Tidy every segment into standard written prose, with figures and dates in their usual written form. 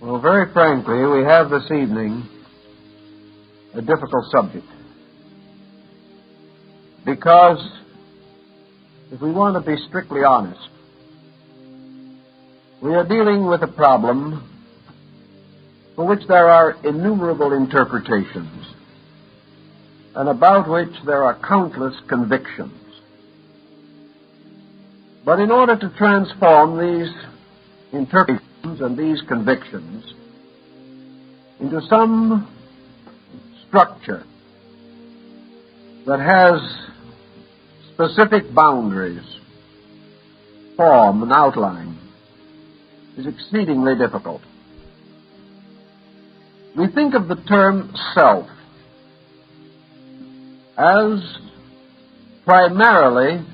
Well, very frankly, we have this evening a difficult subject. Because if we want to be strictly honest, we are dealing with a problem for which there are innumerable interpretations and about which there are countless convictions. But in order to transform these interpretations and these convictions into some structure that has specific boundaries, form, and outline, is exceedingly difficult. We think of the term self as primarily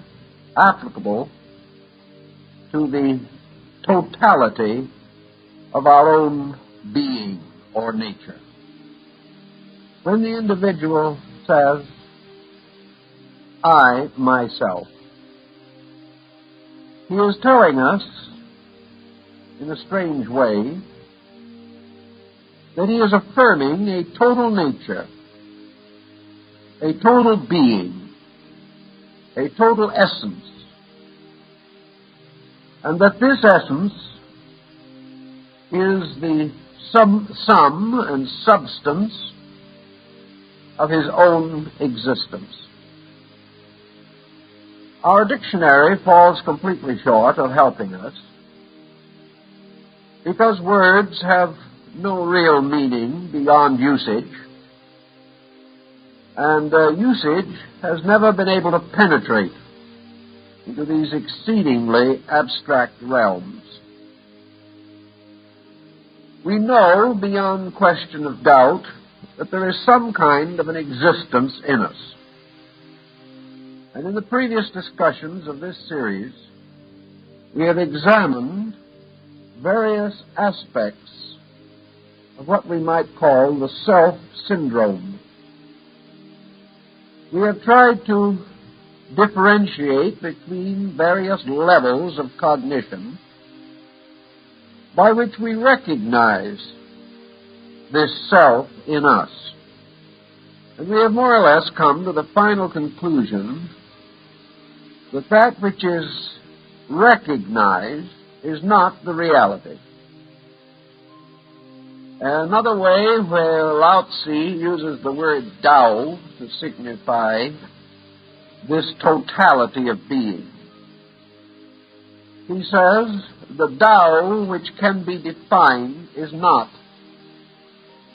applicable to the totality of our own being or nature. When the individual says, I, myself, he is telling us, in a strange way, that he is affirming a total nature, a total being, a total essence, and that this essence is the sum and substance of his own existence. Our dictionary falls completely short of helping us because words have no real meaning beyond usage, and usage has never been able to penetrate into these exceedingly abstract realms. We know beyond question of doubt that there is some kind of an existence in us. And in the previous discussions of this series, we have examined various aspects of what we might call the self-syndrome. We have tried to differentiate between various levels of cognition by which we recognize this self in us. And we have more or less come to the final conclusion that that which is recognized is not the reality. Another way where Lao Tzu uses the word Tao to signify this totality of being. He says, the Tao which can be defined is not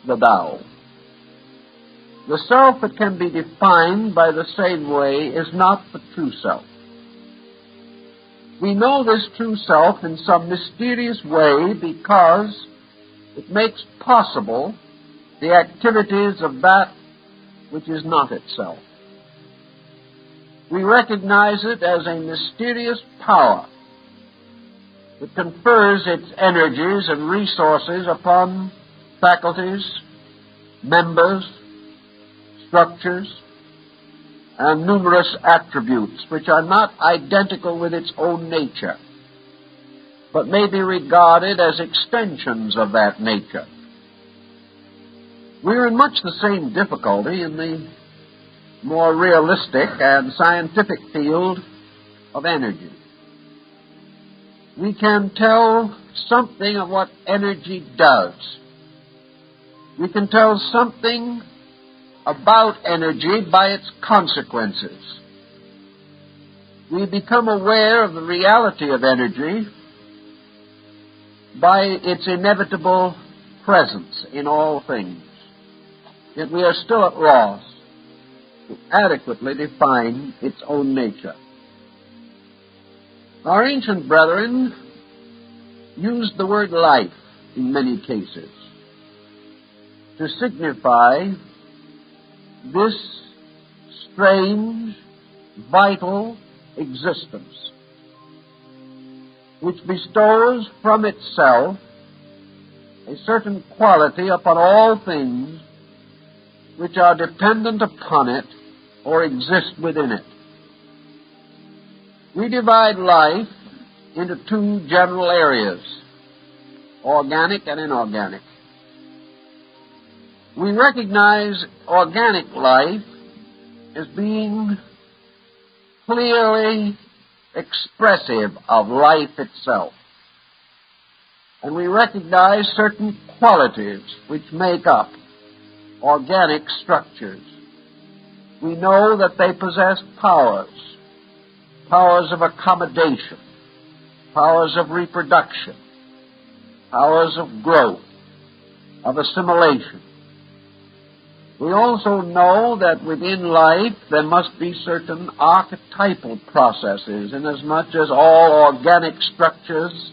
the Tao. The self that can be defined by the same way is not the true self. We know this true self in some mysterious way because it makes possible the activities of that which is not itself. We recognize it as a mysterious power that confers its energies and resources upon faculties, members, structures, and numerous attributes which are not identical with its own nature, but may be regarded as extensions of that nature. We're in much the same difficulty in the more realistic and scientific field of energy. We can tell something of what energy does. We can tell something about energy by its consequences. We become aware of the reality of energy by its inevitable presence in all things. Yet we are still at loss to adequately define its own nature. Our ancient brethren used the word life in many cases to signify this strange, vital existence which bestows from itself a certain quality upon all things which are dependent upon it or exist within it. We divide life into two general areas. organic and inorganic. We recognize organic life as being clearly expressive of life itself. And we recognize certain qualities which make up organic structures. We know that they possess powers of accommodation, powers of reproduction, powers of growth, of assimilation. We also know that within life there must be certain archetypal processes, inasmuch as all organic structures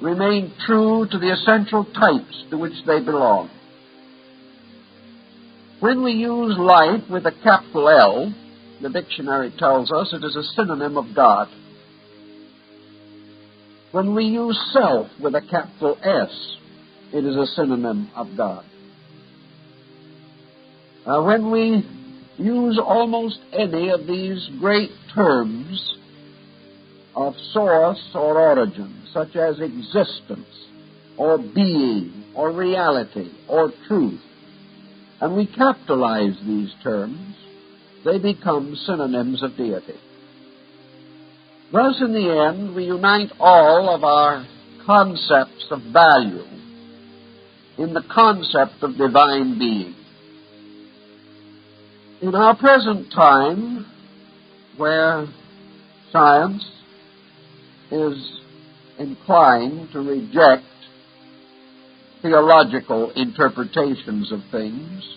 remain true to the essential types to which they belong. When we use life with a capital L, the dictionary tells us it is a synonym of God. When we use self with a capital S, it is a synonym of God. When we use almost any of these great terms of source or origin, such as existence, or being, or reality, or truth, and we capitalize these terms, they become synonyms of deity. Thus, in the end, we unite all of our concepts of value in the concept of divine being. In our present time, where science is inclined to reject theological interpretations of things,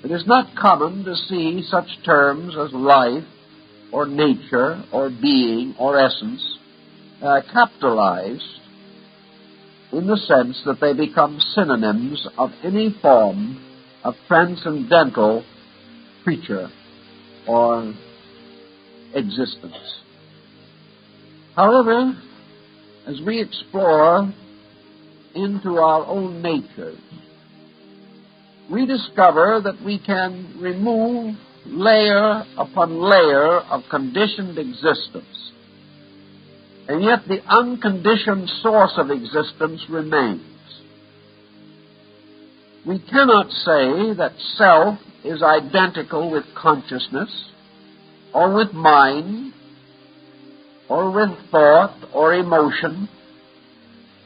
it is not common to see such terms as life, or nature, or being, or essence capitalized in the sense that they become synonyms of any form of transcendental creature or existence. However, as we explore into our own natures, we discover that we can remove layer upon layer of conditioned existence, and yet the unconditioned source of existence remains. We cannot say that self is identical with consciousness, or with mind, or with thought, or emotion,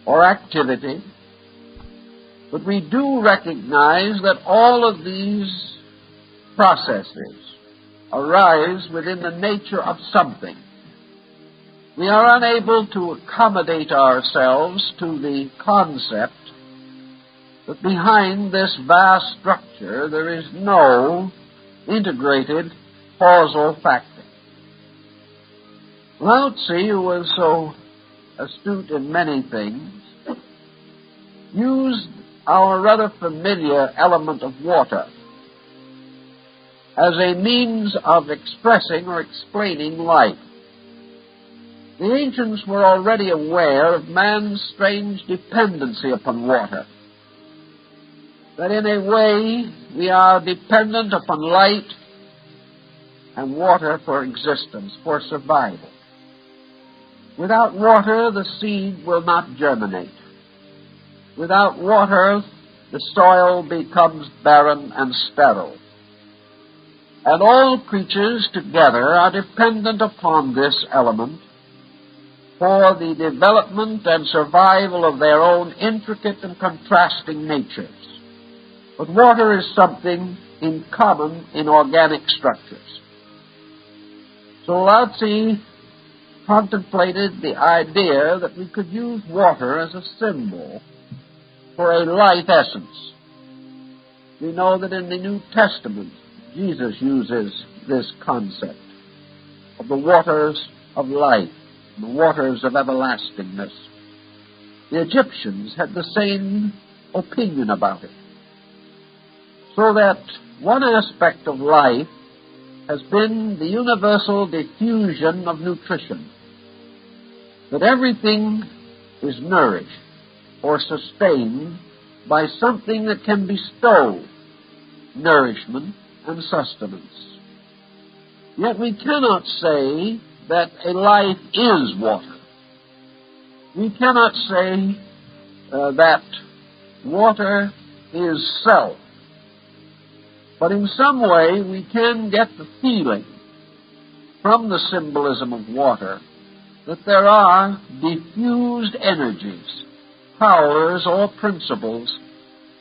or activity, but we do recognize that all of these processes arise within the nature of something. We are unable to accommodate ourselves to the concept that behind this vast structure there is no integrated causal factor. Lao Tzu, who was so astute in many things, used our rather familiar element of water as a means of expressing or explaining life. The ancients were already aware of man's strange dependency upon water, that in a way we are dependent upon light and water for existence, for survival. Without water, the seed will not germinate. Without water, the soil becomes barren and sterile. And all creatures together are dependent upon this element for the development and survival of their own intricate and contrasting natures. But water is something in common in organic structures. So Lao Tzu contemplated the idea that we could use water as a symbol for a life essence. We know that in the New Testament, Jesus uses this concept of the waters of life, the waters of everlastingness. The Egyptians had the same opinion about it. So that one aspect of life has been the universal diffusion of nutrition, that everything is nourished or sustained by something that can bestow nourishment and sustenance. Yet we cannot say that a life is water. We cannot say that water is self. But in some way we can get the feeling from the symbolism of water that there are diffused energies, powers or principles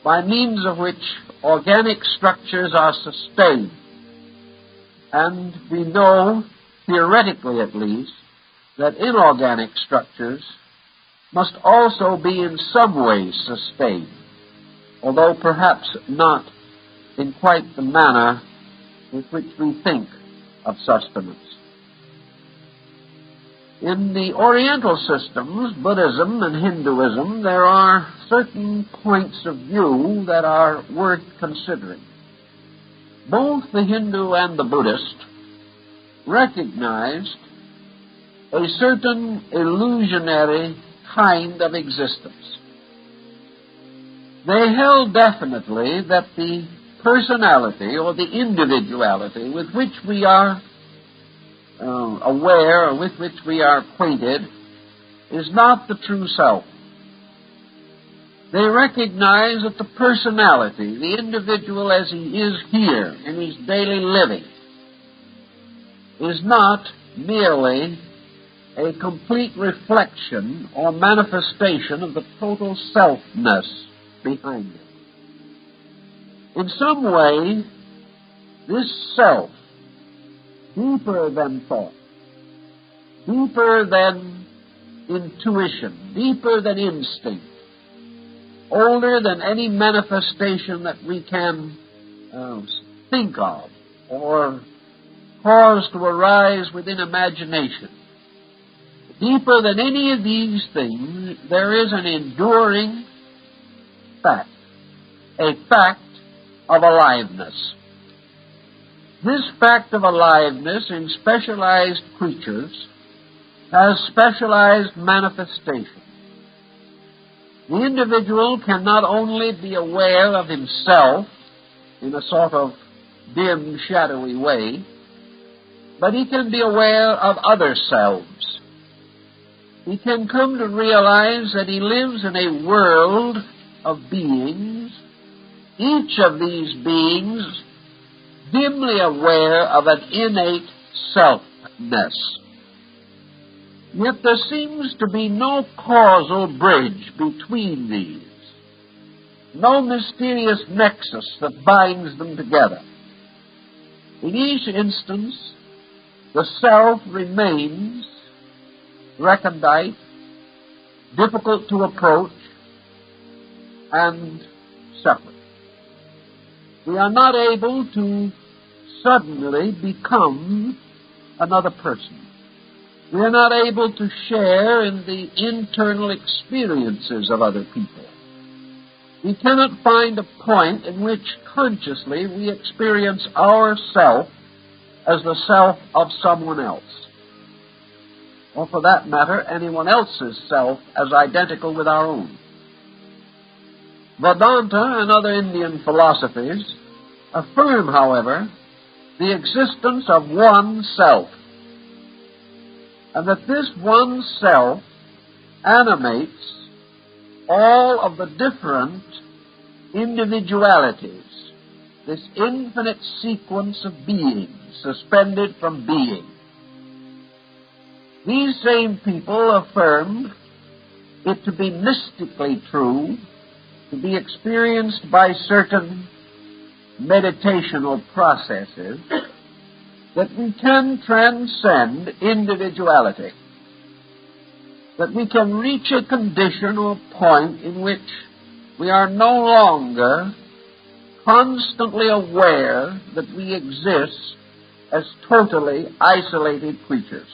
by means of which organic structures are sustained. And we know, theoretically at least, that inorganic structures must also be in some way sustained, although perhaps not in quite the manner with which we think of sustenance. In the Oriental systems, Buddhism and Hinduism, there are certain points of view that are worth considering. Both the Hindu and the Buddhist recognized a certain illusionary kind of existence. They held definitely that the personality or the individuality with which we are aware or with which we are acquainted is not the true self. They recognize that the personality, the individual as he is here in his daily living, is not merely a complete reflection or manifestation of the total selfness behind it. In some way, this self, deeper than thought, deeper than intuition, deeper than instinct, older than any manifestation that we can think of or cause to arise within imagination. Deeper than any of these things, there is an enduring fact, a fact of aliveness. This fact of aliveness in specialized creatures has specialized manifestation. The individual can not only be aware of himself in a sort of dim, shadowy way, but he can be aware of other selves. He can come to realize that he lives in a world of beings, each of these beings dimly aware of an innate selfness. Yet there seems to be no causal bridge between these, no mysterious nexus that binds them together. In each instance, the self remains recondite, difficult to approach, and separate. We are not able to suddenly become another person. We are not able to share in the internal experiences of other people. We cannot find a point in which consciously we experience our self as the self of someone else, or for that matter, anyone else's self as identical with our own. Vedanta and other Indian philosophies affirm, however, the existence of one self, and that this one self animates all of the different individualities, this infinite sequence of beings suspended from being. These same people affirm it to be mystically true, to be experienced by certain meditational processes, that we can transcend individuality, that we can reach a condition or point in which we are no longer constantly aware that we exist as totally isolated creatures.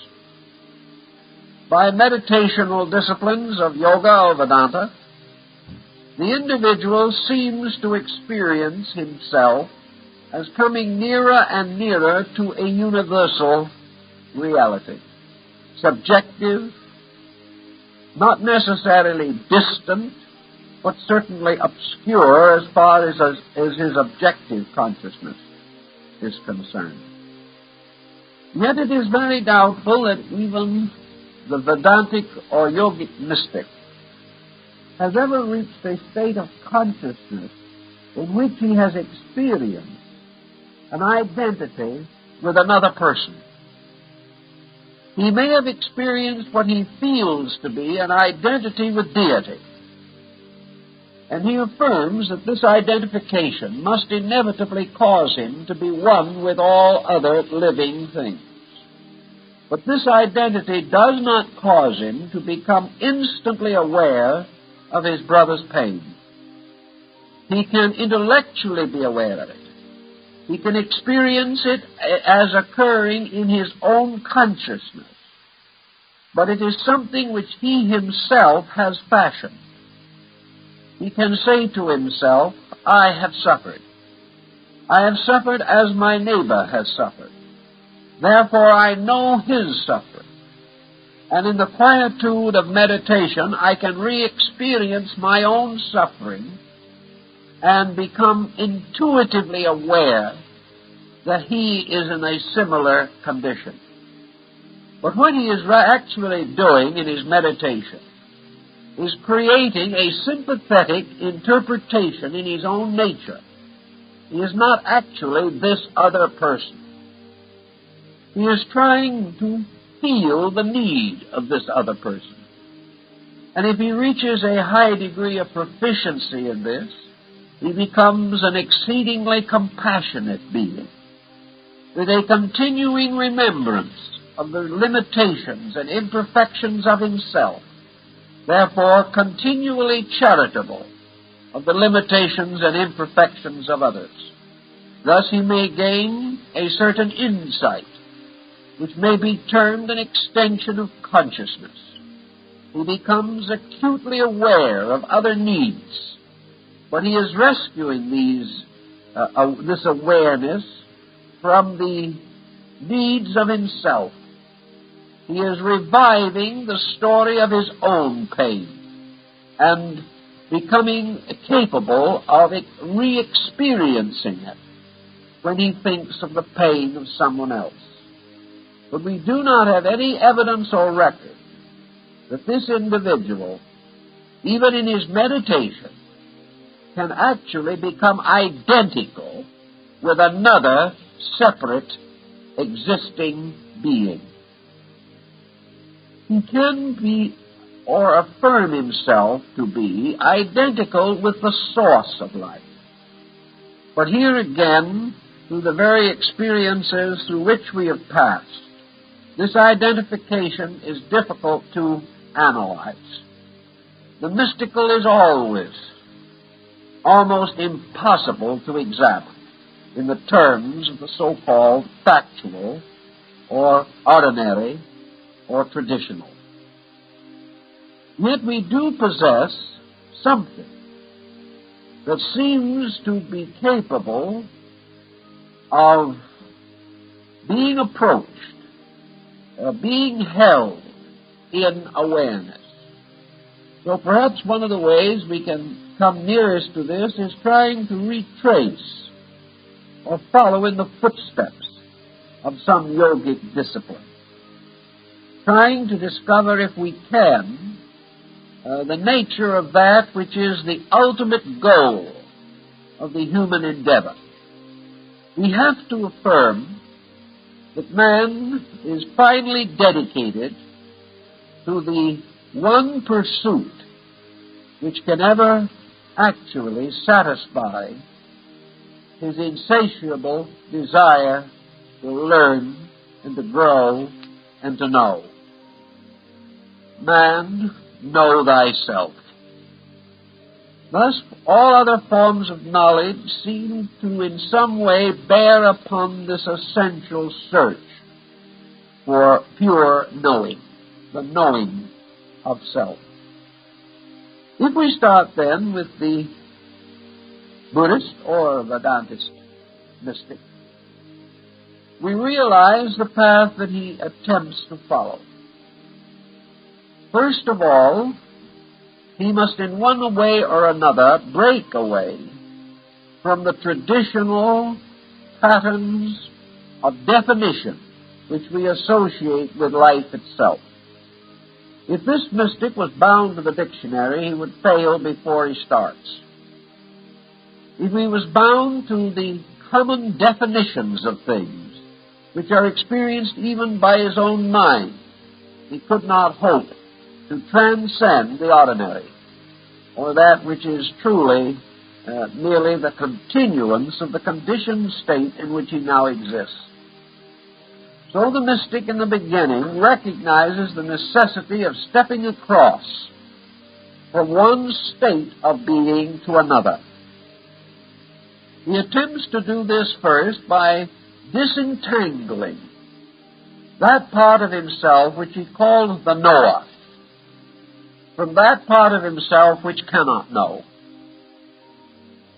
By meditational disciplines of yoga or Vedanta, the individual seems to experience himself as coming nearer and nearer to a universal reality, subjective, not necessarily distant, but certainly obscure as far as his objective consciousness is concerned. Yet it is very doubtful that even the Vedantic or yogic mystic has ever reached a state of consciousness in which he has experienced an identity with another person. He may have experienced what he feels to be an identity with deity. And he affirms that this identification must inevitably cause him to be one with all other living things. But this identity does not cause him to become instantly aware of his brother's pain. He can intellectually be aware of it. He can experience it as occurring in his own consciousness. But it is something which he himself has fashioned. He can say to himself, I have suffered. I have suffered as my neighbor has suffered. Therefore I know his suffering. And in the quietude of meditation, I can re-experience my own suffering and become intuitively aware that he is in a similar condition. But what he is actually doing in his meditation is creating a sympathetic interpretation in his own nature. He is not actually this other person. He is trying to feel the need of this other person. And if he reaches a high degree of proficiency in this, he becomes an exceedingly compassionate being, with a continuing remembrance of the limitations and imperfections of himself, therefore continually charitable of the limitations and imperfections of others. Thus he may gain a certain insight, which may be termed an extension of consciousness. He becomes acutely aware of other needs, but he is rescuing this awareness from the needs of himself. He is reviving the story of his own pain and becoming capable of re-experiencing it when he thinks of the pain of someone else. But we do not have any evidence or record that this individual, even in his meditation, can actually become identical with another separate existing being. He can be, or affirm himself to be, identical with the source of life. But here again, through the very experiences through which we have passed, this identification is difficult to analyze. The mystical is always almost impossible to examine in the terms of the so-called factual or ordinary or traditional. Yet we do possess something that seems to be capable of being approached, being held in awareness. So perhaps one of the ways we can come nearest to this is trying to retrace or follow in the footsteps of some yogic discipline. Trying to discover, if we can, the nature of that which is the ultimate goal of the human endeavor. We have to affirm that man is finally dedicated to the one pursuit which can ever actually satisfy his insatiable desire to learn and to grow and to know. Man, know thyself. Thus, all other forms of knowledge seem to in some way bear upon this essential search for pure knowing, the knowing of self. If we start then with the Buddhist or Vedantist mystic, we realize the path that he attempts to follow. First of all, he must in one way or another break away from the traditional patterns of definition which we associate with life itself. If this mystic was bound to the dictionary, he would fail before he starts. If he was bound to the common definitions of things, which are experienced even by his own mind, he could not hope to transcend the ordinary, or that which is truly merely the continuance of the conditioned state in which he now exists. So the mystic in the beginning recognizes the necessity of stepping across from one state of being to another. He attempts to do this first by disentangling that part of himself which he calls the knower from that part of himself which cannot know.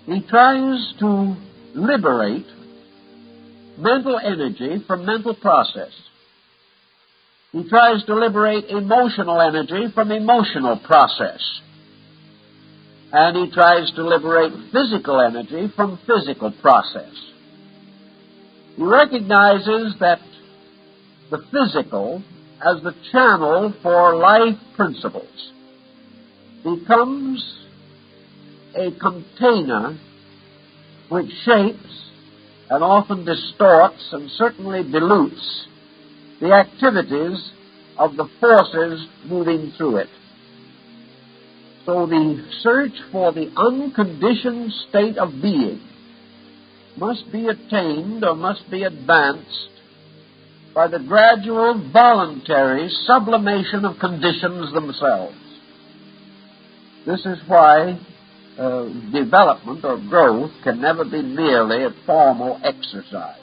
He tries to liberate mental energy from mental process. He tries to liberate emotional energy from emotional process. And he tries to liberate physical energy from physical process. He recognizes that the physical, as the channel for life principles, becomes a container which shapes and often distorts and certainly dilutes the activities of the forces moving through it. So the search for the unconditioned state of being must be attained or must be advanced by the gradual voluntary sublimation of conditions themselves. This is why development or growth can never be merely a formal exercise.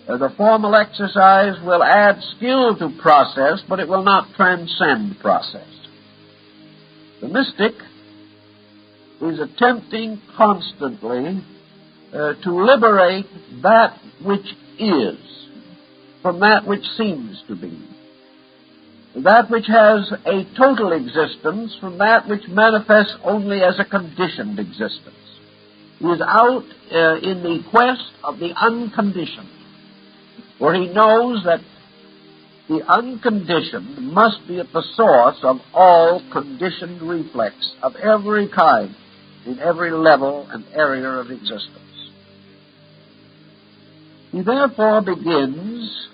The formal exercise will add skill to process, but it will not transcend process. The mystic is attempting constantly to liberate that which is from that which seems to be, that which has a total existence from that which manifests only as a conditioned existence. He is out in the quest of the unconditioned, where he knows that the unconditioned must be at the source of all conditioned reflex of every kind, in every level and area of existence. He therefore begins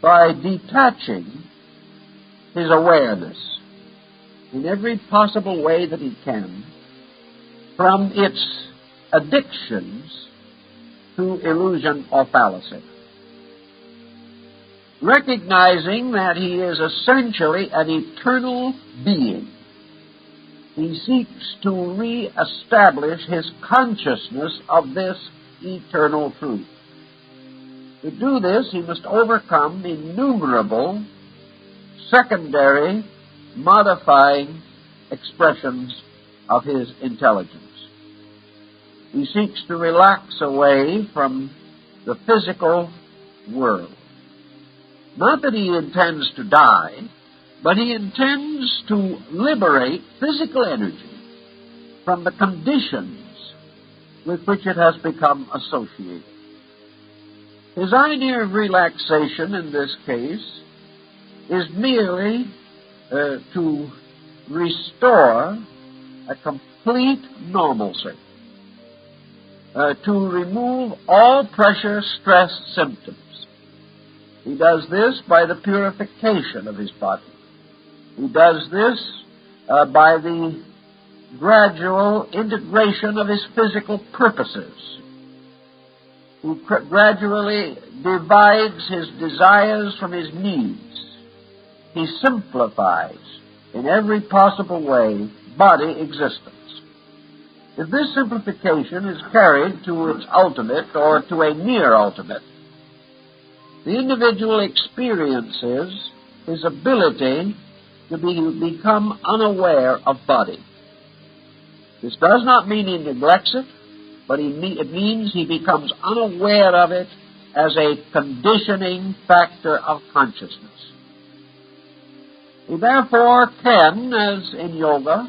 by detaching his awareness in every possible way that he can from its addictions to illusion or fallacy. Recognizing that he is essentially an eternal being, he seeks to re-establish his consciousness of this eternal truth. To do this, he must overcome innumerable secondary modifying expressions of his intelligence. He seeks to relax away from the physical world. Not that he intends to die, but he intends to liberate physical energy from the conditions with which it has become associated. His idea of relaxation in this case is merely to restore a complete normalcy, to remove all pressure, stress symptoms. He does this by the purification of his body. He does this by the gradual integration of his physical purposes. He gradually divides his desires from his needs. He simplifies in every possible way body existence. If this simplification is carried to its ultimate or to a near ultimate, the individual experiences his ability to become unaware of body. This does not mean he neglects it, but it means he becomes unaware of it as a conditioning factor of consciousness. He therefore can, as in yoga,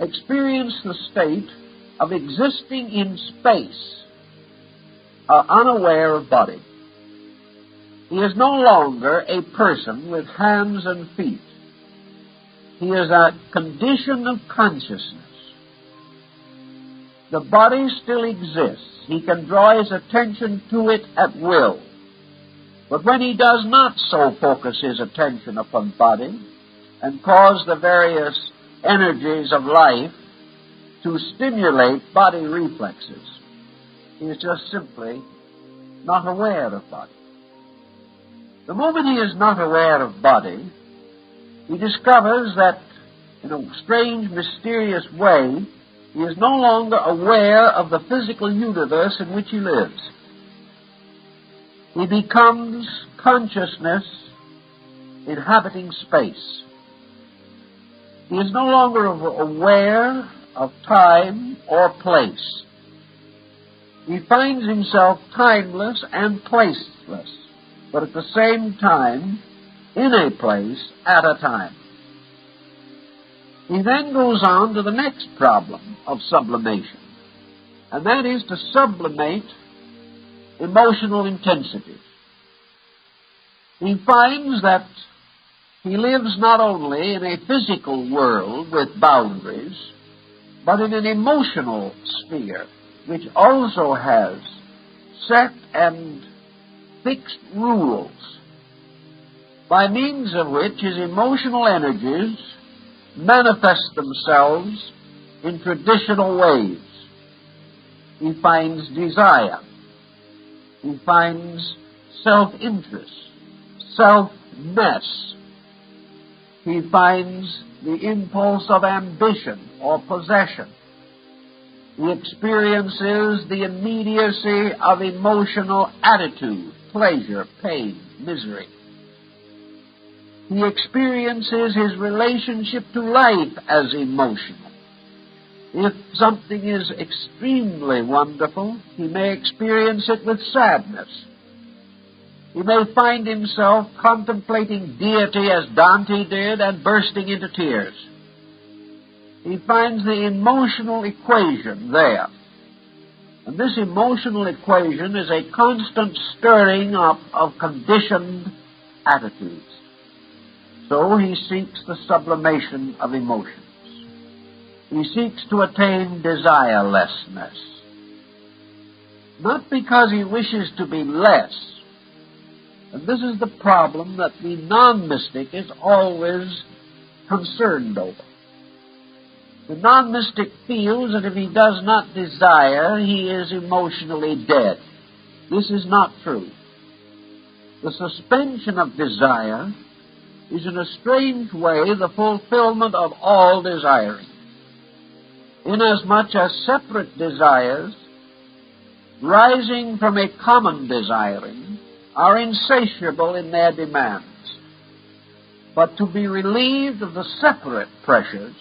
experience the state of existing in space, unaware of body. He is no longer a person with hands and feet, He is a condition of consciousness. The body still exists. He can draw his attention to it at will. But when he does not so focus his attention upon body and cause the various energies of life to stimulate body reflexes, he is just simply not aware of body. The moment he is not aware of body, he discovers that in a strange, mysterious way, he is no longer aware of the physical universe in which he lives. He becomes consciousness inhabiting space. He is no longer aware of time or place. He finds himself timeless and placeless, but at the same time in a place at a time. He then goes on to the next problem of sublimation, and that is to sublimate emotional intensity. He finds that he lives not only in a physical world with boundaries, but in an emotional sphere which also has set and fixed rules, by means of which his emotional energies manifest themselves in traditional ways. He finds desire. He finds self-interest, self-ness. He finds the impulse of ambition or possession. He experiences the immediacy of emotional attitude, pleasure, pain, misery. He experiences his relationship to life as emotional. If something is extremely wonderful, he may experience it with sadness. He may find himself contemplating deity as Dante did and bursting into tears. He finds the emotional equation there. And this emotional equation is a constant stirring up of conditioned attitudes. So he seeks the sublimation of emotions. He seeks to attain desirelessness. Not because he wishes to be less. And this is the problem that the non-mystic is always concerned over. The non-mystic feels that if he does not desire, he is emotionally dead. This is not true. The suspension of desire is in a strange way the fulfillment of all desiring, inasmuch as separate desires rising from a common desiring are insatiable in their demands. But to be relieved of the separate pressures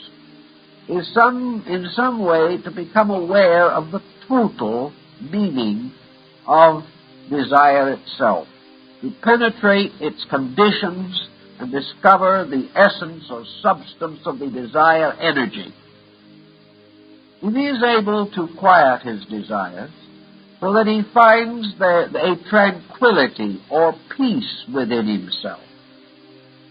is in some way to become aware of the total meaning of desire itself, to penetrate its conditions and discover the essence or substance of the desire energy. If he is able to quiet his desires so that he finds a tranquility or peace within himself,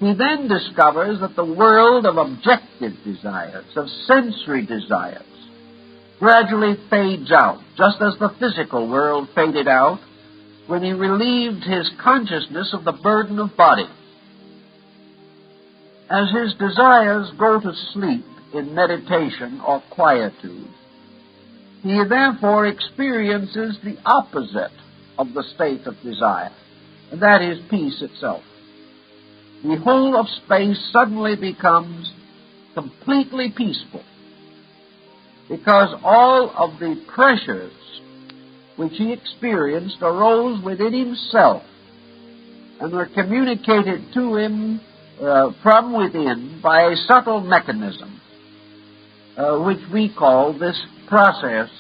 he then discovers that the world of objective desires, of sensory desires, gradually fades out, just as the physical world faded out when he relieved his consciousness of the burden of body. As his desires go to sleep in meditation or quietude, he therefore experiences the opposite of the state of desire, and that is peace itself. The whole of space suddenly becomes completely peaceful, because all of the pressures which he experienced arose within himself and were communicated to him from within by a subtle mechanism, which we call this process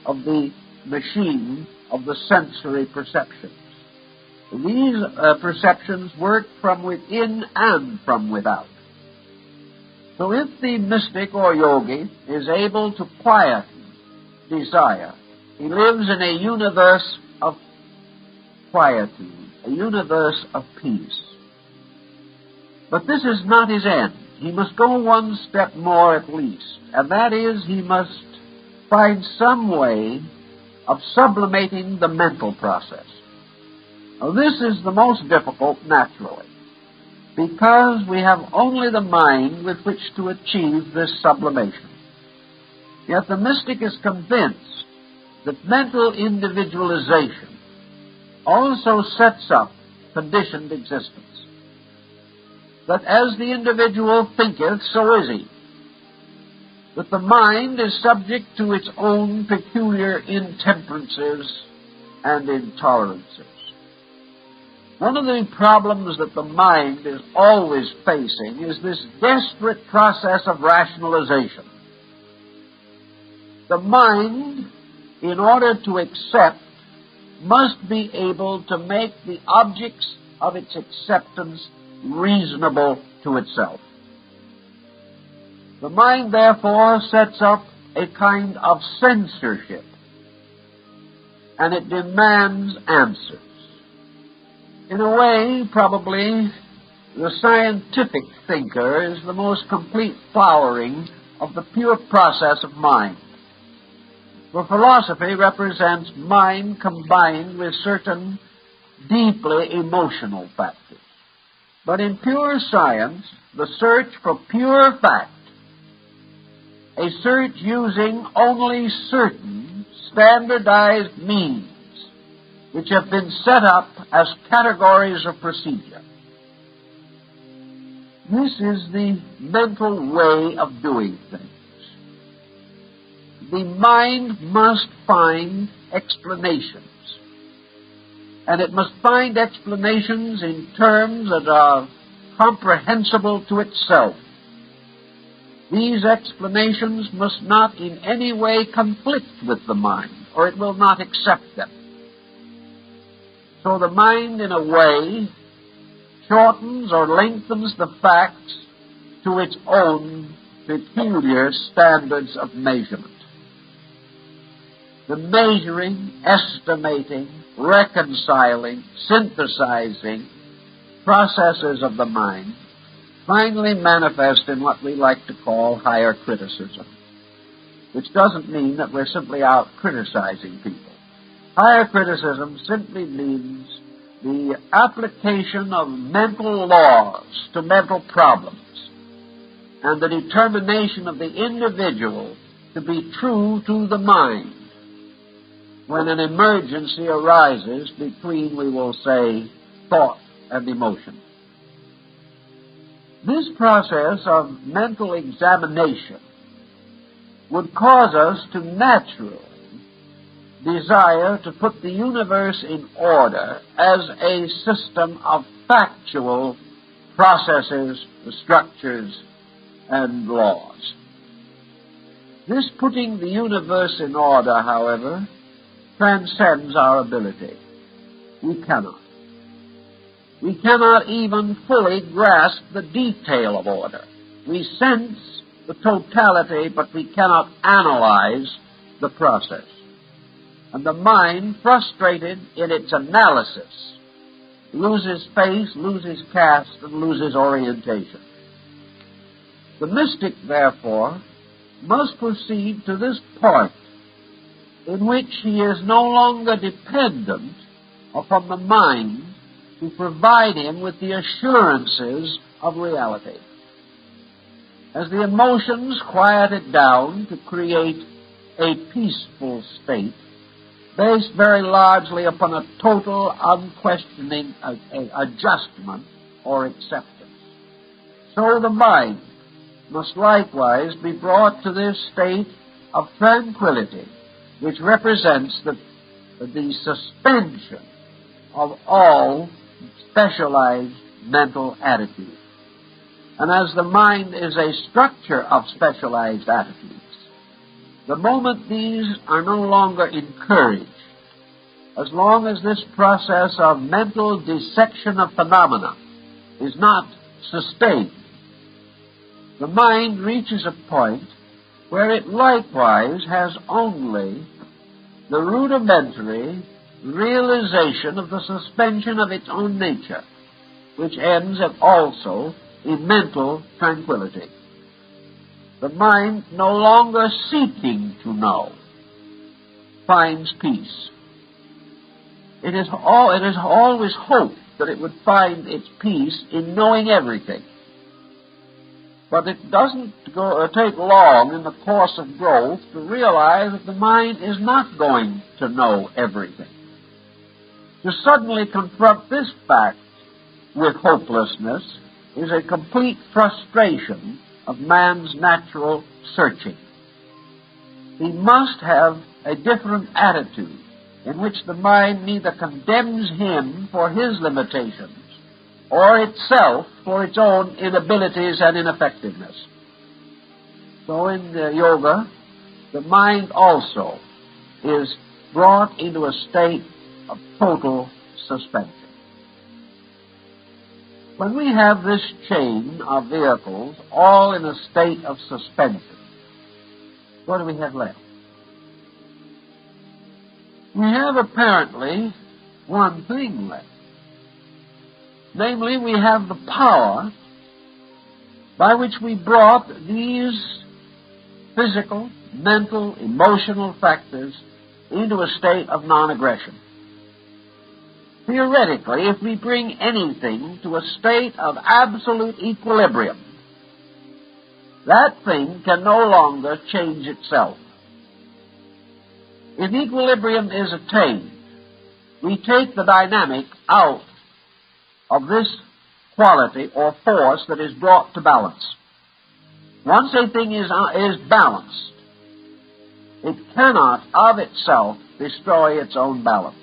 of the machine of the sensory perceptions. These perceptions work from within and from without. So if the mystic or yogi is able to quiet desire, he lives in a universe of quietude, a universe of peace. But this is not his end. he must go one step more at least, and that is he must find some way of sublimating the mental process. Now, this is the most difficult, naturally, because we have only the mind with which to achieve this sublimation. Yet the mystic is convinced that mental individualization also sets up conditioned existence. That as the individual thinketh, so is he. That the mind is subject to its own peculiar intemperances and intolerances. One of the problems that the mind is always facing is this desperate process of rationalization. The mind, in order to accept, must be able to make the objects of its acceptance reasonable to itself. The mind, therefore, sets up a kind of censorship, and it demands answers. In a way, probably, the scientific thinker is the most complete flowering of the pure process of mind. For philosophy represents mind combined with certain deeply emotional factors. But in pure science, the search for pure fact, a search using only certain standardized means which have been set up as categories of procedure. This is the mental way of doing things. The mind must find explanations. And it must find explanations in terms that are comprehensible to itself. These explanations must not in any way conflict with the mind, or it will not accept them. So the mind, in a way, shortens or lengthens the facts to its own peculiar standards of measurement. The measuring, estimating, reconciling, synthesizing processes of the mind finally manifest in what we like to call higher criticism, which doesn't mean that we're simply out criticizing people. Higher criticism simply means the application of mental laws to mental problems and the determination of the individual to be true to the mind when an emergency arises between, we will say, thought and emotion. This process of mental examination would cause us to naturally desire to put the universe in order as a system of factual processes, structures, and laws. This putting the universe in order, however, transcends our ability. We cannot. We cannot even fully grasp the detail of order. We sense the totality, but we cannot analyze the process. And the mind, frustrated in its analysis, loses face, loses cast, and loses orientation. The mystic, therefore, must proceed to this point in which he is no longer dependent upon the mind to provide him with the assurances of reality. As the emotions quieted down to create a peaceful state, based very largely upon a total, unquestioning adjustment or acceptance, so the mind must likewise be brought to this state of tranquility, which represents the suspension of all specialized mental attitudes. And as the mind is a structure of specialized attitudes, the moment these are no longer encouraged, as long as this process of mental dissection of phenomena is not sustained, the mind reaches a point where it likewise has only the rudimentary realization of the suspension of its own nature, which ends also in mental tranquility. The mind, no longer seeking to know, finds peace. It is always hoped that it would find its peace in knowing everything. But it doesn't take long in the course of growth to realize that the mind is not going to know everything. To suddenly confront this fact with hopelessness is a complete frustration of man's natural searching. He must have a different attitude in which the mind neither condemns him for his limitations or itself for its own inabilities and ineffectiveness. So in yoga, the mind also is brought into a state of total suspension. When we have this chain of vehicles all in a state of suspension, what do we have left? We have apparently one thing left. Namely, we have the power by which we brought these physical, mental, emotional factors into a state of non-aggression. Theoretically, if we bring anything to a state of absolute equilibrium, that thing can no longer change itself. If equilibrium is attained, we take the dynamic out of this quality or force that is brought to balance. Once a thing is balanced, it cannot of itself destroy its own balance.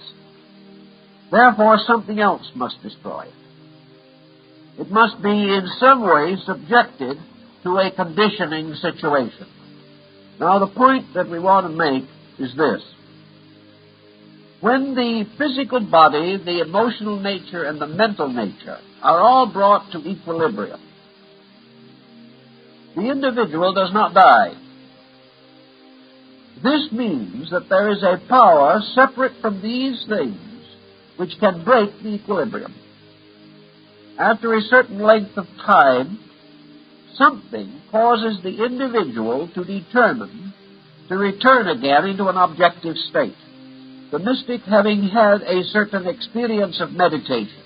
Therefore, something else must destroy it. It must be in some way subjected to a conditioning situation. Now, the point that we want to make is this. When the physical body, the emotional nature, and the mental nature are all brought to equilibrium, the individual does not die. This means that there is a power separate from these things which can break the equilibrium. After a certain length of time, something causes the individual to determine to return again into an objective state. The mystic, having had a certain experience of meditation,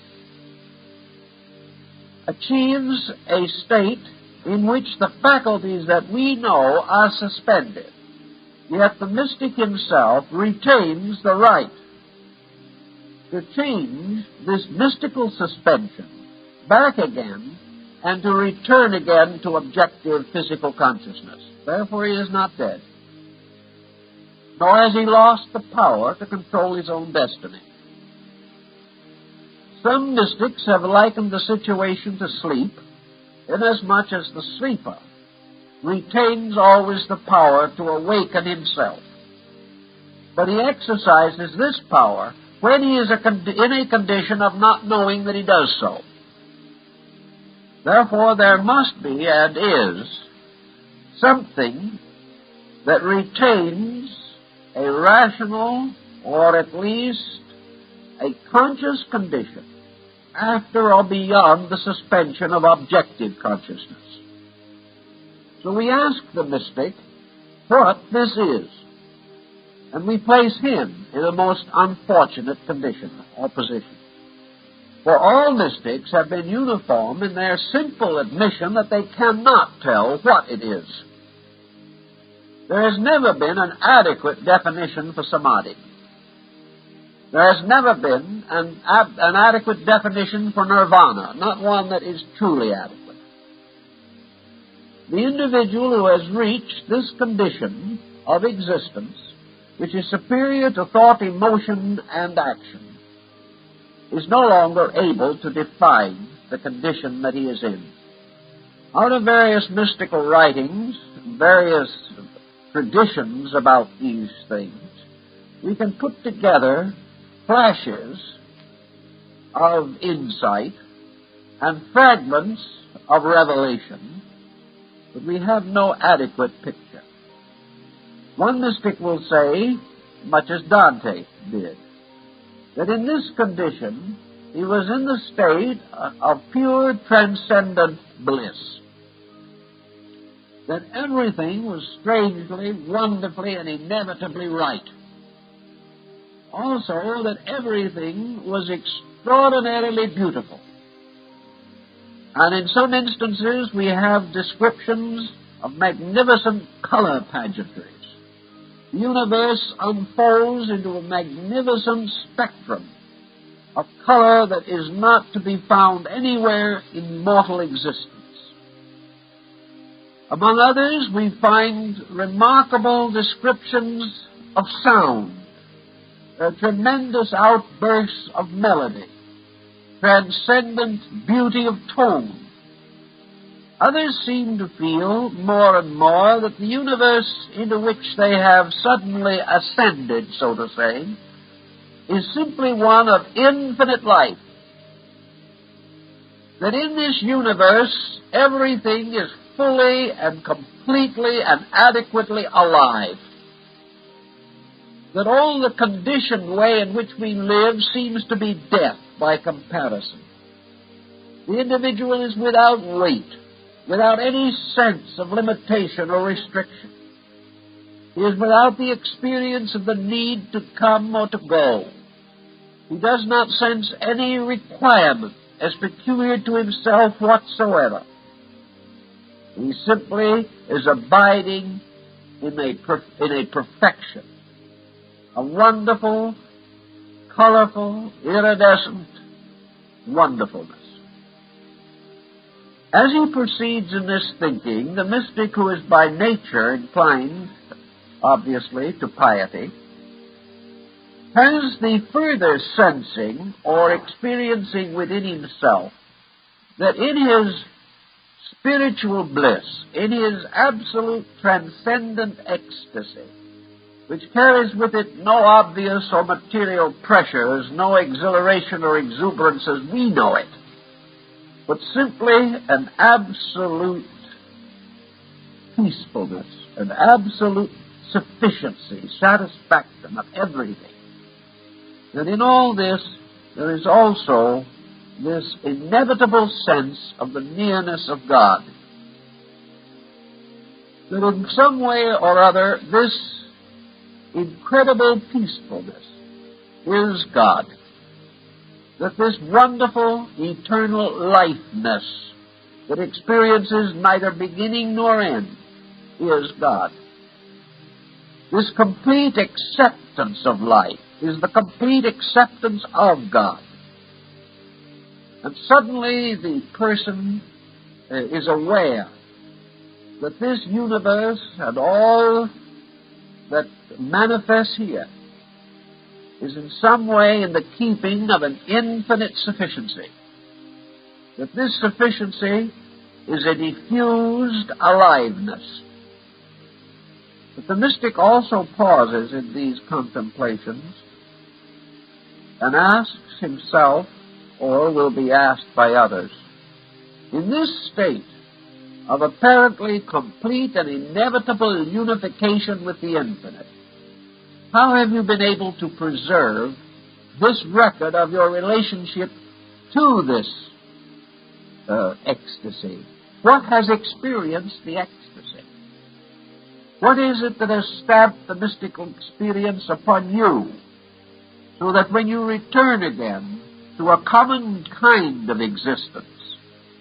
achieves a state in which the faculties that we know are suspended, yet the mystic himself retains the right to change this mystical suspension back again and to return again to objective physical consciousness. Therefore, he is not dead, nor has he lost the power to control his own destiny. Some mystics have likened the situation to sleep, inasmuch as the sleeper retains always the power to awaken himself. But he exercises this power when he is in a condition of not knowing that he does so. Therefore, there must be, and is, something that retains a rational, or at least a conscious condition after or beyond the suspension of objective consciousness. So we ask the mystic what this is, and we place him in a most unfortunate condition or position. For all mystics have been uniform in their simple admission that they cannot tell what it is. There has never been an adequate definition for samadhi. There has never been an adequate definition for nirvana, not one that is truly adequate. The individual who has reached this condition of existence, which is superior to thought, emotion, and action, is no longer able to define the condition that he is in. Out of various mystical writings, various traditions about these things, we can put together flashes of insight and fragments of revelation, but we have no adequate picture. One mystic will say, much as Dante did, that in this condition He was in the state of pure transcendent bliss. That everything was strangely, wonderfully, and inevitably right. Also, that everything was extraordinarily beautiful. And in some instances, we have descriptions of magnificent color pageantries. The universe unfolds into a magnificent spectrum of color that is not to be found anywhere in mortal existence. Among others, we find remarkable descriptions of sound, tremendous outbursts of melody, transcendent beauty of tone. Others seem to feel more and more that the universe into which they have suddenly ascended, so to say, is simply one of infinite life. That in this universe, everything is fully and completely and adequately alive. That all the conditioned way in which we live seems to be death by comparison. The individual is without weight, without any sense of limitation or restriction. He is without the experience of the need to come or to go. He does not sense any requirement as peculiar to himself whatsoever. He simply is abiding in a perfection, a wonderful, colorful, iridescent wonderfulness. As he proceeds in this thinking, the mystic, who is by nature inclined, obviously, to piety, has the further sensing or experiencing within himself that in his spiritual bliss, in his absolute transcendent ecstasy, which carries with it no obvious or material pressures, no exhilaration or exuberance as we know it, but simply an absolute peacefulness, an absolute sufficiency, satisfaction of everything. And in all this, there is also this inevitable sense of the nearness of God. That in some way or other, this incredible peacefulness is God. That this wonderful, eternal lifeness that experiences neither beginning nor end is God. This complete acceptance of life is the complete acceptance of God. And suddenly the person is aware that this universe and all that manifests here is in some way in the keeping of an infinite sufficiency. That this sufficiency is a diffused aliveness. But the mystic also pauses in these contemplations and asks himself, or will be asked by others, in this state of apparently complete and inevitable unification with the infinite, how have you been able to preserve this record of your relationship to this ecstasy? What has experienced the ecstasy? What is it that has stamped the mystical experience upon you, so that when you return again to a common kind of existence,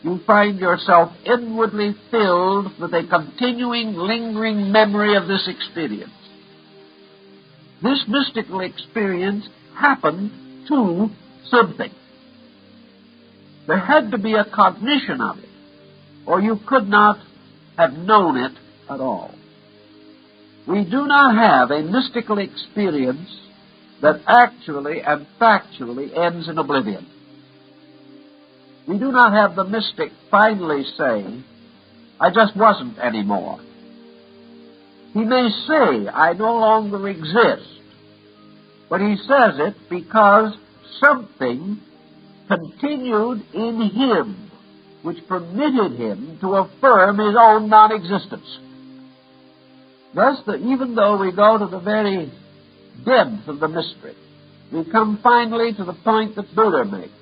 you find yourself inwardly filled with a continuing, lingering memory of this experience? This mystical experience happened to something. There had to be a cognition of it, or you could not have known it at all. We do not have a mystical experience that actually and factually ends in oblivion. We do not have the mystic finally say, I just wasn't anymore. He may say, I no longer exist, but he says it because something continued in him which permitted him to affirm his own non-existence. Thus, even though we go to the very depth of the mystery, we come finally to the point that Buddha makes,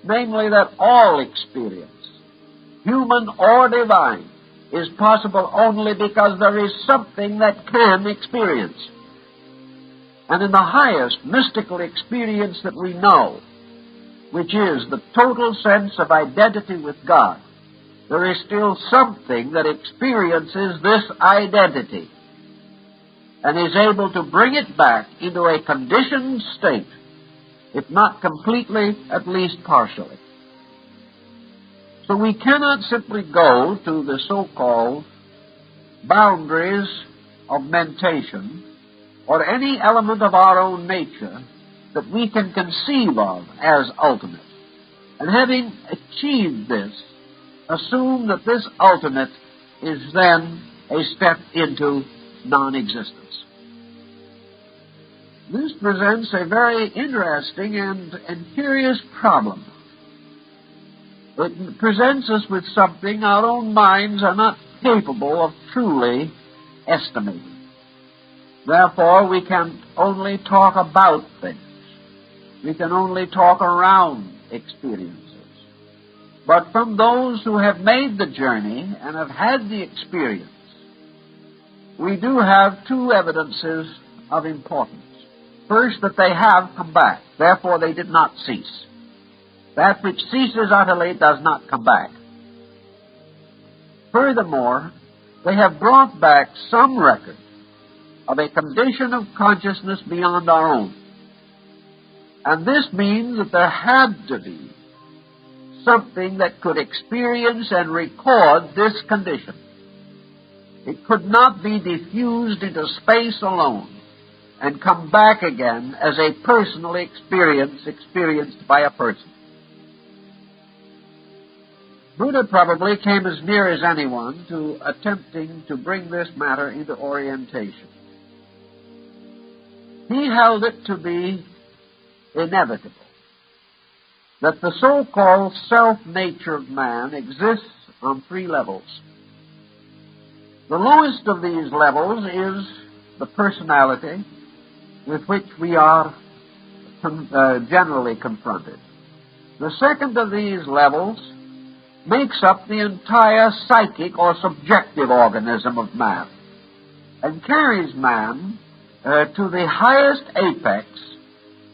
namely that all experience, human or divine, is possible only because there is something that can experience. And in the highest mystical experience that we know, which is the total sense of identity with God, there is still something that experiences this identity and is able to bring it back into a conditioned state, if not completely, at least partially. So we cannot simply go to the so-called boundaries of mentation or any element of our own nature that we can conceive of as ultimate. And having achieved this, assume that this ultimate is then a step into non-existence. This presents a very interesting and curious problem. It presents us with something our own minds are not capable of truly estimating. Therefore, we can only talk about things. We can only talk around experiences. But from those who have made the journey and have had the experience, we do have two evidences of importance. First, that they have come back. Therefore, they did not cease. That which ceases utterly does not come back. Furthermore, they have brought back some record of a condition of consciousness beyond our own. And this means that there had to be something that could experience and record this condition. It could not be diffused into space alone and come back again as a personal experience experienced by a person. Buddha probably came as near as anyone to attempting to bring this matter into orientation. He held it to be inevitable that the so-called self-nature of man exists on three levels. The lowest of these levels is the personality with which we are generally confronted. The second of these levels makes up the entire psychic or subjective organism of man and carries man to the highest apex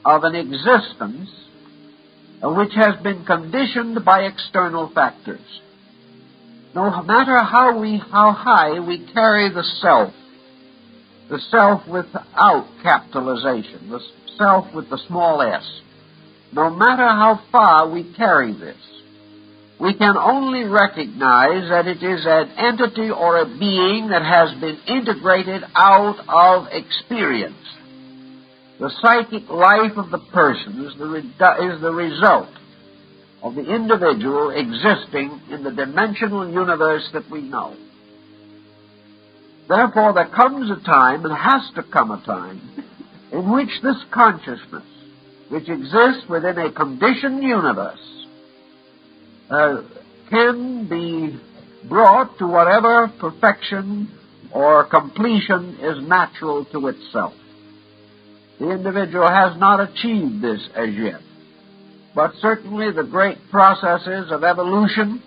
of an existence which has been conditioned by external factors. No matter how high we carry the self without capitalization, the self with the small s, no matter how far we carry this, we can only recognize that it is an entity or a being that has been integrated out of experience. The psychic life of the person is the result of the individual existing in the dimensional universe that we know. Therefore, there comes a time, and has to come a time, in which this consciousness, which exists within a conditioned universe, can be brought to whatever perfection or completion is natural to itself. The individual has not achieved this as yet, but certainly the great processes of evolution,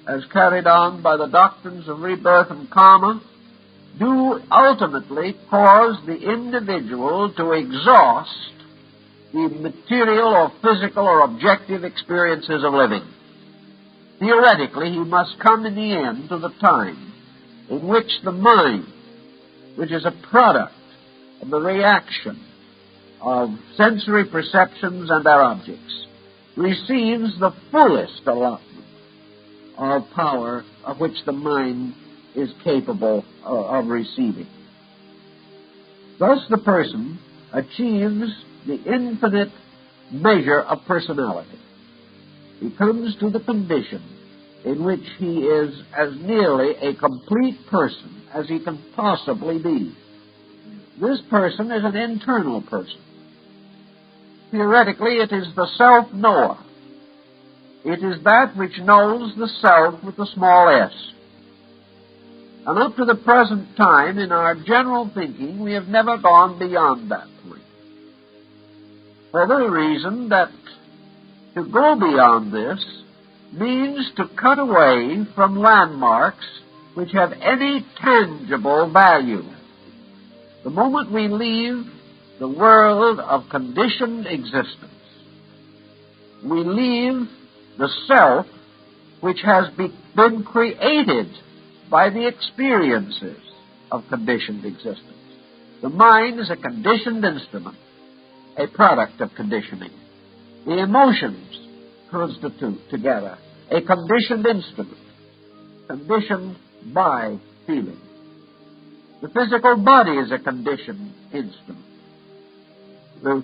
as carried on by the doctrines of rebirth and karma, do ultimately cause the individual to exhaust the material or physical or objective experiences of living. Theoretically, he must come in the end to the time in which the mind, which is a product of the reaction of sensory perceptions and their objects, receives the fullest allotment of power of which the mind is capable of receiving. Thus the person achieves the infinite measure of personality. He comes to the condition in which he is as nearly a complete person as he can possibly be. This person is an internal person. Theoretically, it is the self-knower. It is that which knows the self with the small s. And up to the present time, in our general thinking, we have never gone beyond that point. For the reason that To go beyond this means to cut away from landmarks which have any tangible value. The moment we leave the world of conditioned existence, we leave the self which has been created by the experiences of conditioned existence. The mind is a conditioned instrument, a product of conditioning. The emotions constitute together a conditioned instrument, conditioned by feeling. The physical body is a conditioned instrument,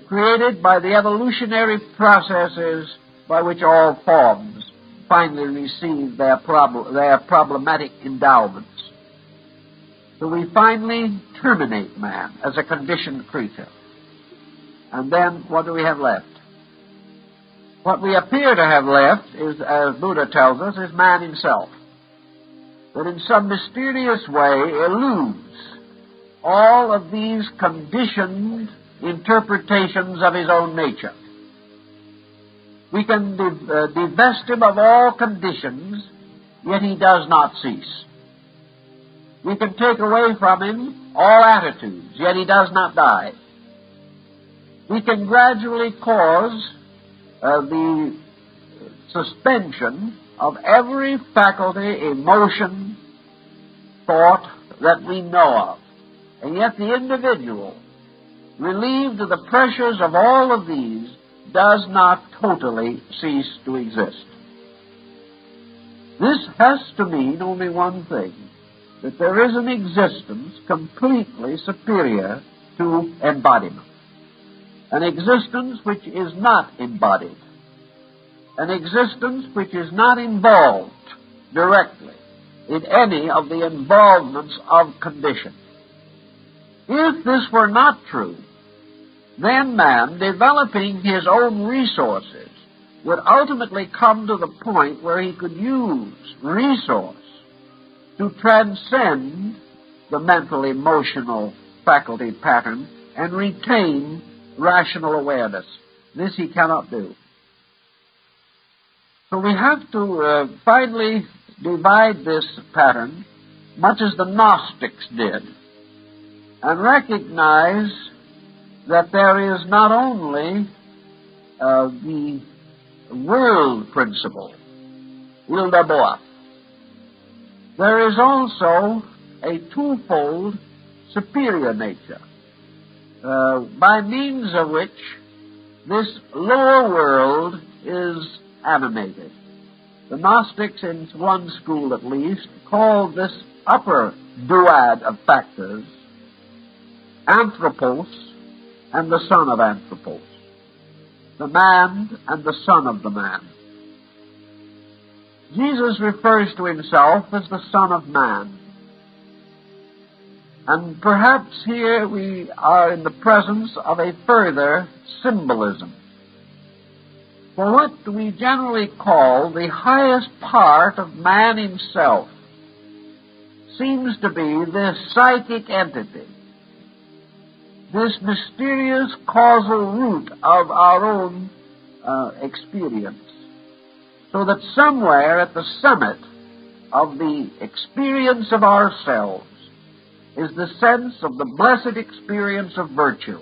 created by the evolutionary processes by which all forms finally receive their problematic endowments. So we finally terminate man as a conditioned creature. And then what do we have left? What we appear to have left is, as Buddha tells us, is man himself, that in some mysterious way eludes all of these conditioned interpretations of his own nature. We can divest him of all conditions, yet he does not cease. We can take away from him all attitudes, yet he does not die. We can gradually cause the suspension of every faculty, emotion, thought that we know of. And yet the individual, relieved of the pressures of all of these, does not totally cease to exist. This has to mean only one thing, that there is an existence completely superior to embodiment. An existence which is not embodied. An existence which is not involved directly in any of the involvements of condition. If this were not true, then man, developing his own resources, would ultimately come to the point where he could use resource to transcend the mental, emotional faculty pattern and retain rational awareness. This he cannot do. So we have to finally divide this pattern, much as the Gnostics did, and recognize that there is not only the world principle, il d'abord. There is also a twofold superior nature, by means of which this lower world is animated. The Gnostics, in one school at least, called this upper duad of factors Anthropos and the son of Anthropos, the man and the son of the man. Jesus refers to himself as the Son of Man. And perhaps here we are in the presence of a further symbolism. For what we generally call the highest part of man himself seems to be this psychic entity, this mysterious causal root of our own experience. So that somewhere at the summit of the experience of ourselves is the sense of the blessed experience of virtue,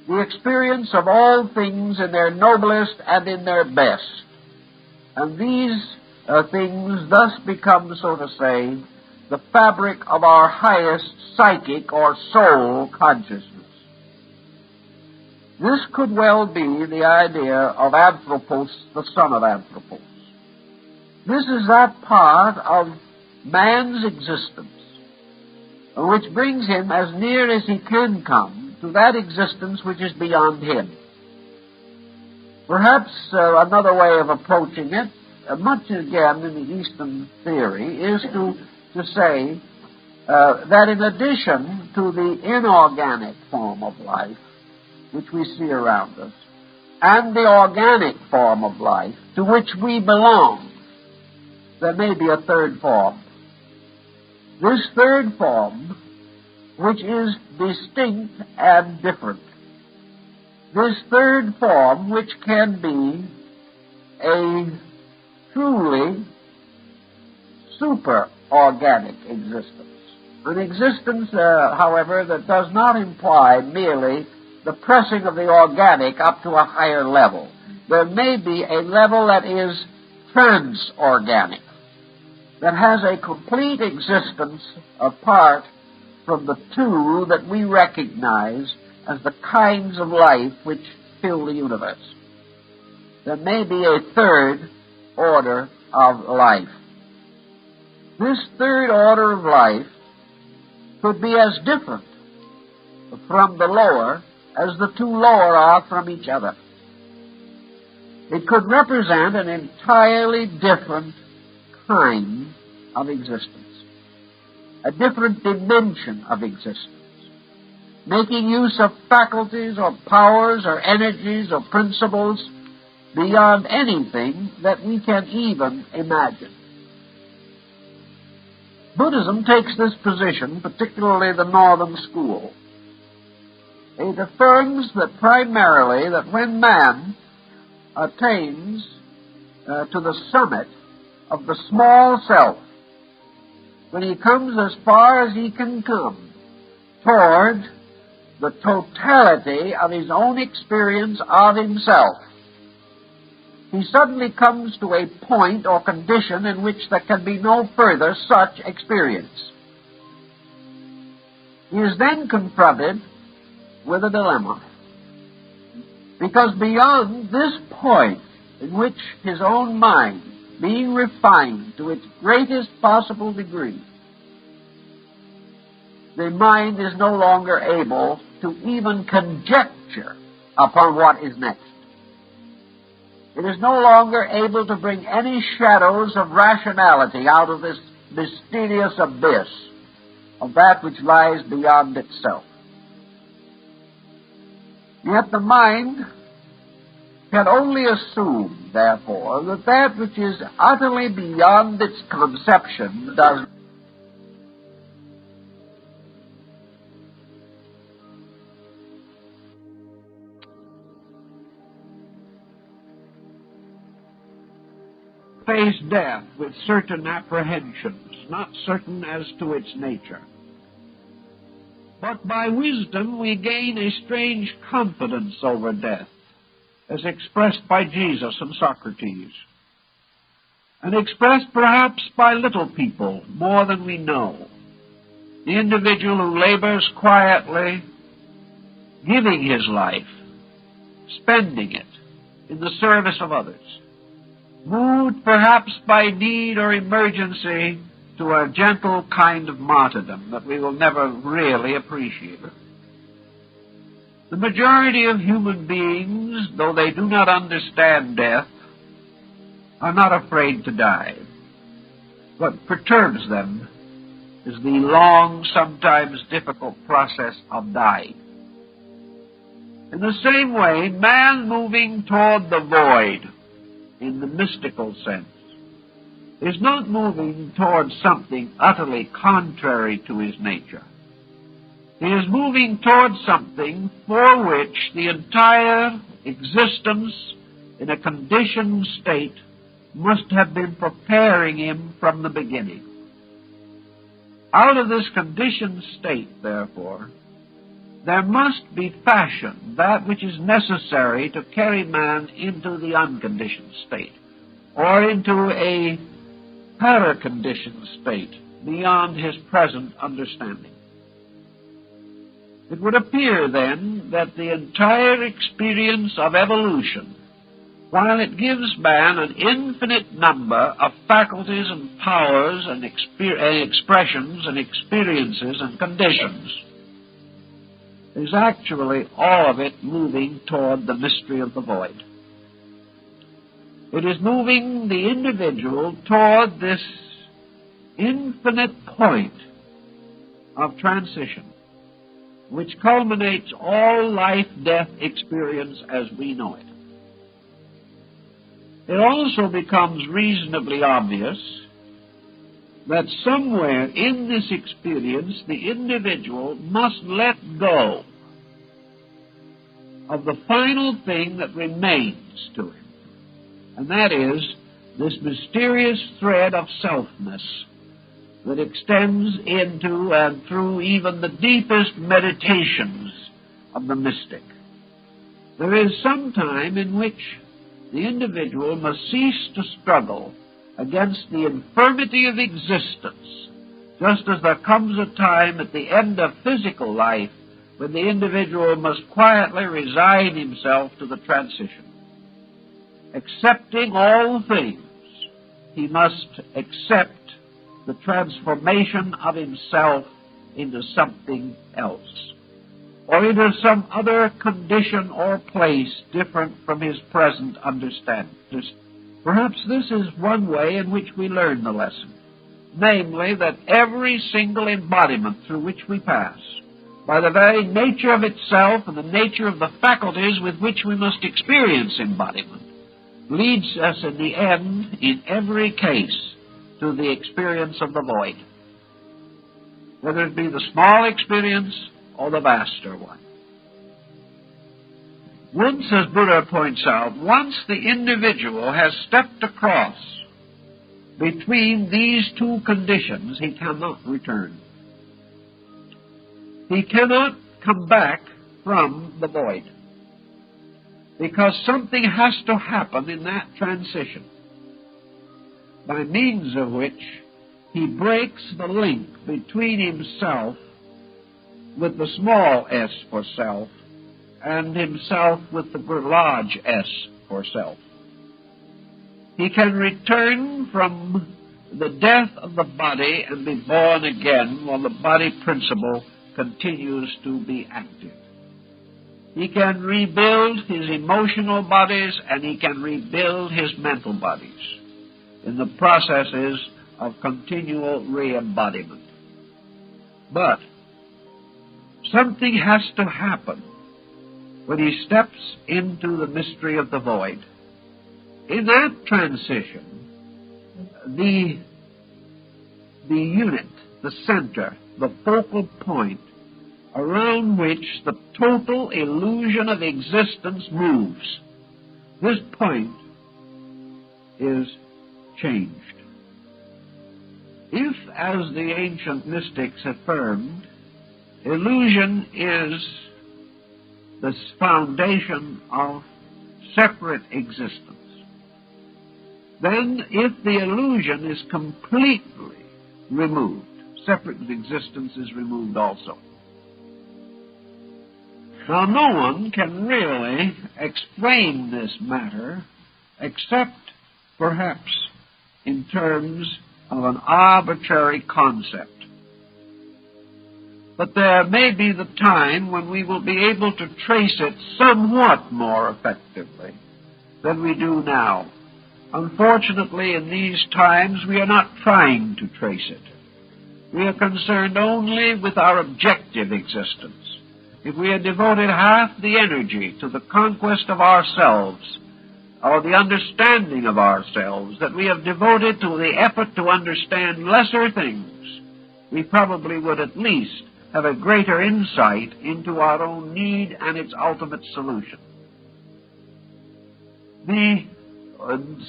the experience of all things in their noblest and in their best. And these things thus become, so to say, the fabric of our highest psychic or soul consciousness. This could well be the idea of Anthropos, the son of Anthropos. This is that part of man's existence which brings him as near as he can come to that existence which is beyond him. Perhaps another way of approaching it, much again in the Eastern theory, is to say that in addition to the inorganic form of life, which we see around us, and the organic form of life to which we belong, there may be a third form. This third form, which is distinct and different. This third form, which can be a truly super-organic existence. An existence, however, that does not imply merely the pressing of the organic up to a higher level. There may be a level that is transorganic, that has a complete existence apart from the two that we recognize as the kinds of life which fill the universe. There may be a third order of life. This third order of life could be as different from the lower as the two lower are from each other. It could represent an entirely different kind of existence, a different dimension of existence, making use of faculties or powers or energies or principles beyond anything that we can even imagine. Buddhism takes this position, particularly the Northern School. It affirms that primarily that when man attains to the summit of the small self, when he comes as far as he can come toward the totality of his own experience of himself, he suddenly comes to a point or condition in which there can be no further such experience. He is then confronted with a dilemma, because beyond this point in which his own mind, being refined to its greatest possible degree, the mind is no longer able to even conjecture upon what is next. It is no longer able to bring any shadows of rationality out of this mysterious abyss of that which lies beyond itself. Yet the mind can only assume, therefore, that that which is utterly beyond its conception does face death with certain apprehensions, not certain as to its nature. But by wisdom we gain a strange confidence over death, as expressed by Jesus and Socrates, and expressed perhaps by little people more than we know. The individual who labors quietly, giving his life, spending it in the service of others, moved perhaps by need or emergency to a gentle kind of martyrdom that we will never really appreciate. The majority of human beings, though they do not understand death, are not afraid to die. What perturbs them is the long, sometimes difficult process of dying. In the same way, man moving toward the void, in the mystical sense, is not moving towards something utterly contrary to his nature. He is moving towards something for which the entire existence in a conditioned state must have been preparing him from the beginning. Out of this conditioned state, therefore, there must be fashioned that which is necessary to carry man into the unconditioned state, or into a paraconditioned state beyond his present understanding. It would appear, then, that the entire experience of evolution, while it gives man an infinite number of faculties and powers and expressions and experiences and conditions, is actually all of it moving toward the mystery of the void. It is moving the individual toward this infinite point of transition, which culminates all life-death experience as we know it. It also becomes reasonably obvious that somewhere in this experience the individual must let go of the final thing that remains to him. and that is this mysterious thread of selfness that extends into and through even the deepest meditations of the mystic. There is some time in which the individual must cease to struggle against the infirmity of existence, just as there comes a time at the end of physical life when the individual must quietly resign himself to the transition. Accepting all things, he must accept the transformation of himself into something else, or into some other condition or place different from his present understanding. Perhaps this is one way in which we learn the lesson, namely that every single embodiment through which we pass, by the very nature of itself and the nature of the faculties with which we must experience embodiment, leads us in the end, in every case, to the experience of the void, whether it be the small experience or the vaster one. Once, as Buddha points out, once the individual has stepped across between these two conditions, he cannot return. He cannot come back from the void, because something has to happen in that transition, by means of which he breaks the link between himself with the small s for self and himself with the large S for self. He can return from the death of the body and be born again while the body principle continues to be active. He can rebuild his emotional bodies and he can rebuild his mental bodies in the processes of continual re-embodiment. But something has to happen when he steps into the mystery of the void. In that transition, the unit, the center, the focal point around which the total illusion of existence moves, this point is changed. If, as the ancient mystics affirmed, illusion is the foundation of separate existence, then if the illusion is completely removed, separate existence is removed also. Now, no one can really explain this matter except perhaps in terms of an arbitrary concept. But there may be the time when we will be able to trace it somewhat more effectively than we do now. Unfortunately, in these times, we are not trying to trace it. We are concerned only with our objective existence. If we had devoted half the energy to the conquest of ourselves, or the understanding of ourselves, that we have devoted to the effort to understand lesser things, we probably would at least have a greater insight into our own need and its ultimate solution. The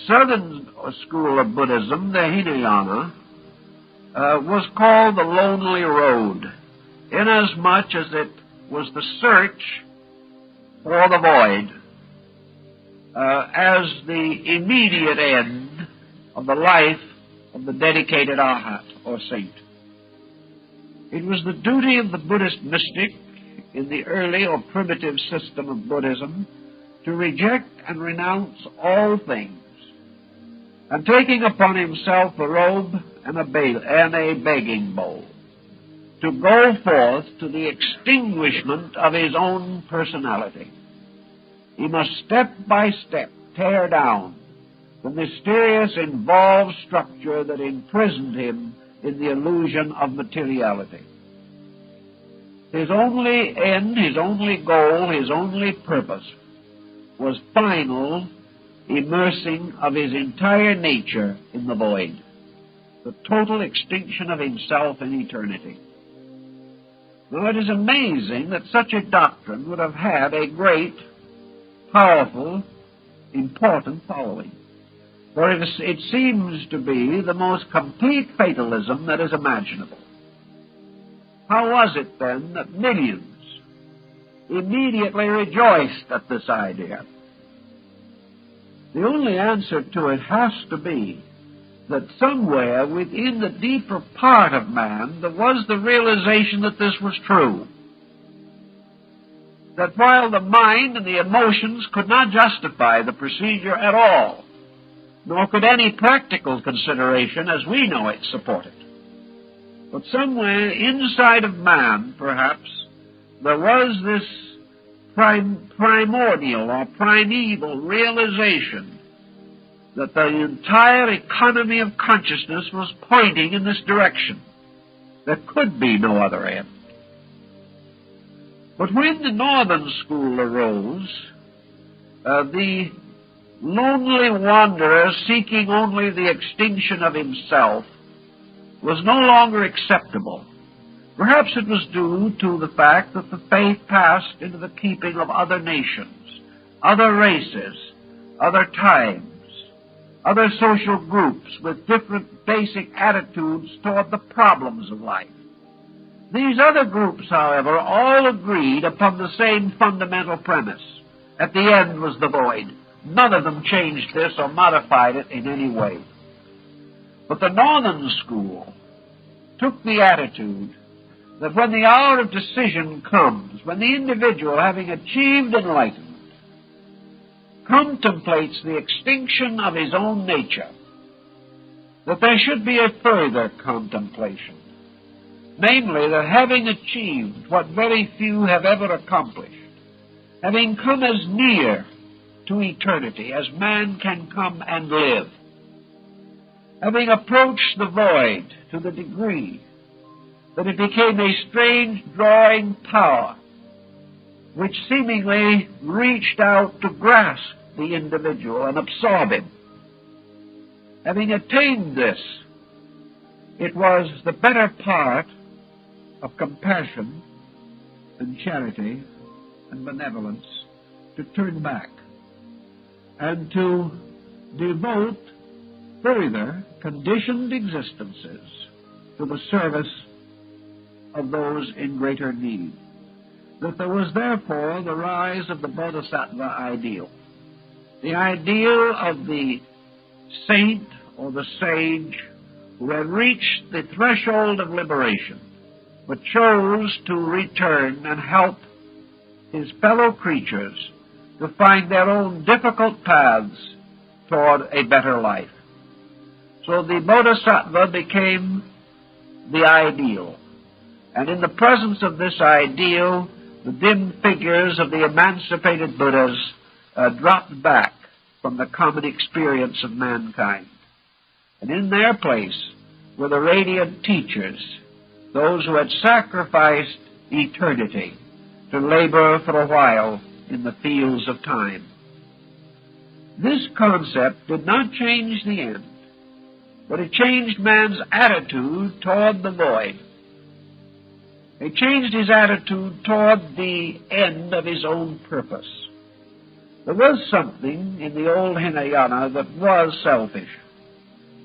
southern school of Buddhism, the Hinayana, was called the Lonely Road, inasmuch as it was the search for the void as the immediate end of the life of the dedicated arhat or saint. It was the duty of the Buddhist mystic in the early or primitive system of Buddhism to reject and renounce all things, and taking upon himself a robe and a begging bowl, to go forth to the extinguishment of his own personality. He must step by step tear down the mysterious involved structure that imprisoned him in the illusion of materiality. His only end, his only goal, his only purpose was final immersing of his entire nature in the void, the total extinction of himself in eternity. Now, it is amazing that such a doctrine would have had a great, powerful, important following. For it seems to be the most complete fatalism that is imaginable. How was it then that millions immediately rejoiced at this idea? The only answer to it has to be that somewhere within the deeper part of man there was the realization that this was true. That while the mind and the emotions could not justify the procedure at all, nor could any practical consideration as we know it support it, but somewhere inside of man, perhaps, there was this primordial or primeval realization that the entire economy of consciousness was pointing in this direction. There could be no other end. But when the Northern School arose, the lonely wanderer seeking only the extinction of himself was no longer acceptable. Perhaps it was due to the fact that the faith passed into the keeping of other nations, other races, other times, other social groups with different basic attitudes toward the problems of life. These other groups, however, all agreed upon the same fundamental premise. At the end was the void. None of them changed this or modified it in any way. But the Northern School took the attitude that when the hour of decision comes, when the individual, having achieved enlightenment, contemplates the extinction of his own nature, that there should be a further contemplation, namely that having achieved what very few have ever accomplished, having come as near to eternity as man can come and live, having approached the void to the degree that it became a strange drawing power which seemingly reached out to grasp the individual and absorb him. Having attained this, it was the better part of compassion and charity and benevolence to turn back and to devote further conditioned existences to the service of those in greater need. That there was therefore the rise of the bodhisattva ideal, the ideal of the saint or the sage who had reached the threshold of liberation, but chose to return and help his fellow creatures to find their own difficult paths toward a better life. So the bodhisattva became the ideal. And in the presence of this ideal, the dim figures of the emancipated Buddhas dropped back from the common experience of mankind. And in their place were the radiant teachers, those who had sacrificed eternity to labor for a while in the fields of time. This concept did not change the end, but it changed man's attitude toward the void. It changed his attitude toward the end of his own purpose. There was something in the old Hinayana that was selfish,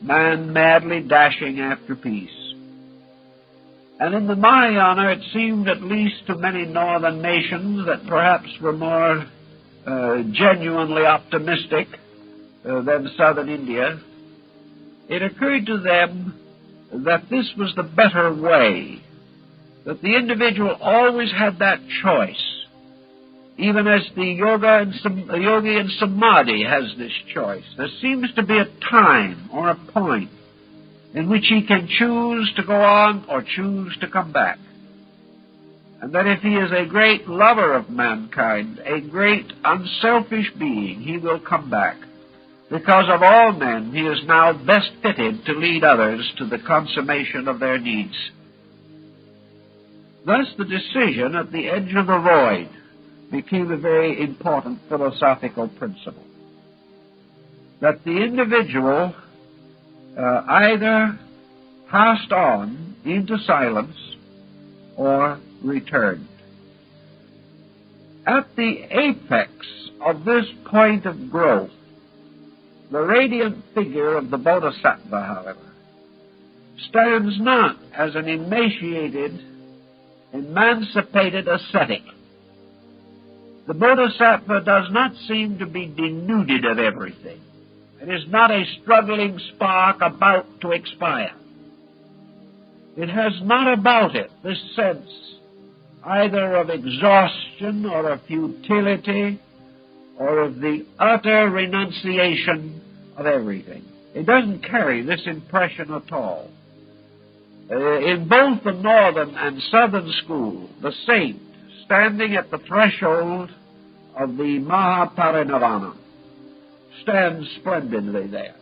man madly dashing after peace. And in the Mahayana, it seemed, at least to many northern nations that perhaps were more genuinely optimistic than southern India, it occurred to them that this was the better way, that the individual always had that choice, even as the yogi in samadhi has this choice. There seems to be a time or a point in which he can choose to go on or choose to come back. And that if he is a great lover of mankind, a great unselfish being, he will come back. Because of all men, he is now best fitted to lead others to the consummation of their needs. Thus, the decision at the edge of the void became a very important philosophical principle. That the individual either passed on into silence or returned. At the apex of this point of growth The radiant figure of the bodhisattva, however, stands not as an emaciated, emancipated ascetic. The bodhisattva does not seem to be denuded of everything. It is not a struggling spark about to expire. It has not about it this sense either of exhaustion or of futility or of the utter renunciation of everything. It doesn't carry this impression at all. In both the northern and southern school, the saint, standing at the threshold of the Mahaparinirvana, stands splendidly there.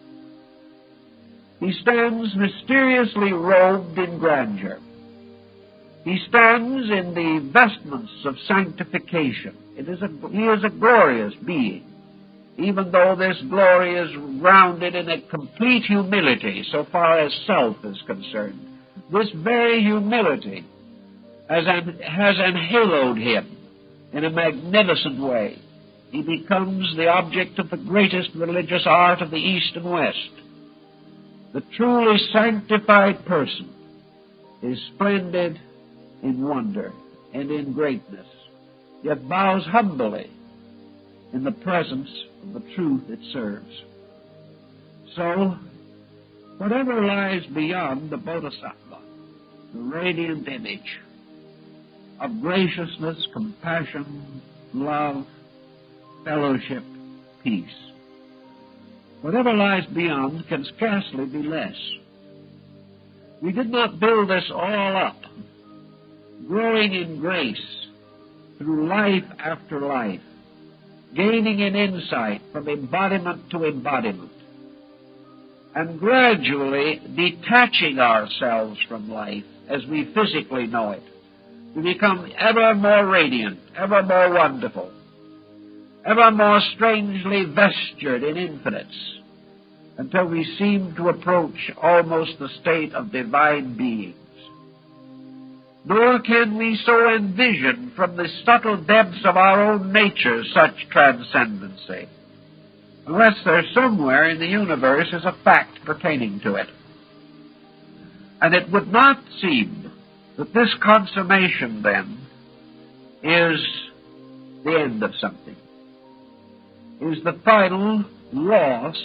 He stands mysteriously robed in grandeur. He stands in the vestments of sanctification. He is a glorious being, even though this glory is grounded in a complete humility so far as self is concerned. This very humility has enhaloed him in a magnificent way. He becomes the object of the greatest religious art of the East and West. The truly sanctified person is splendid in wonder and in greatness, yet bows humbly in the presence of the truth it serves. So, whatever lies beyond the bodhisattva, the radiant image of graciousness, compassion, love, fellowship, peace, whatever lies beyond can scarcely be less. We did not build this all up, growing in grace through life after life, gaining in insight from embodiment to embodiment, and gradually detaching ourselves from life as we physically know it, to become ever more radiant, ever more wonderful, ever more strangely vestured in infinites, until we seem to approach almost the state of divine beings. Nor can we so envision from the subtle depths of our own nature such transcendency, unless there somewhere in the universe is a fact pertaining to it. And it would not seem that this consummation, then, is the end of something, is the final loss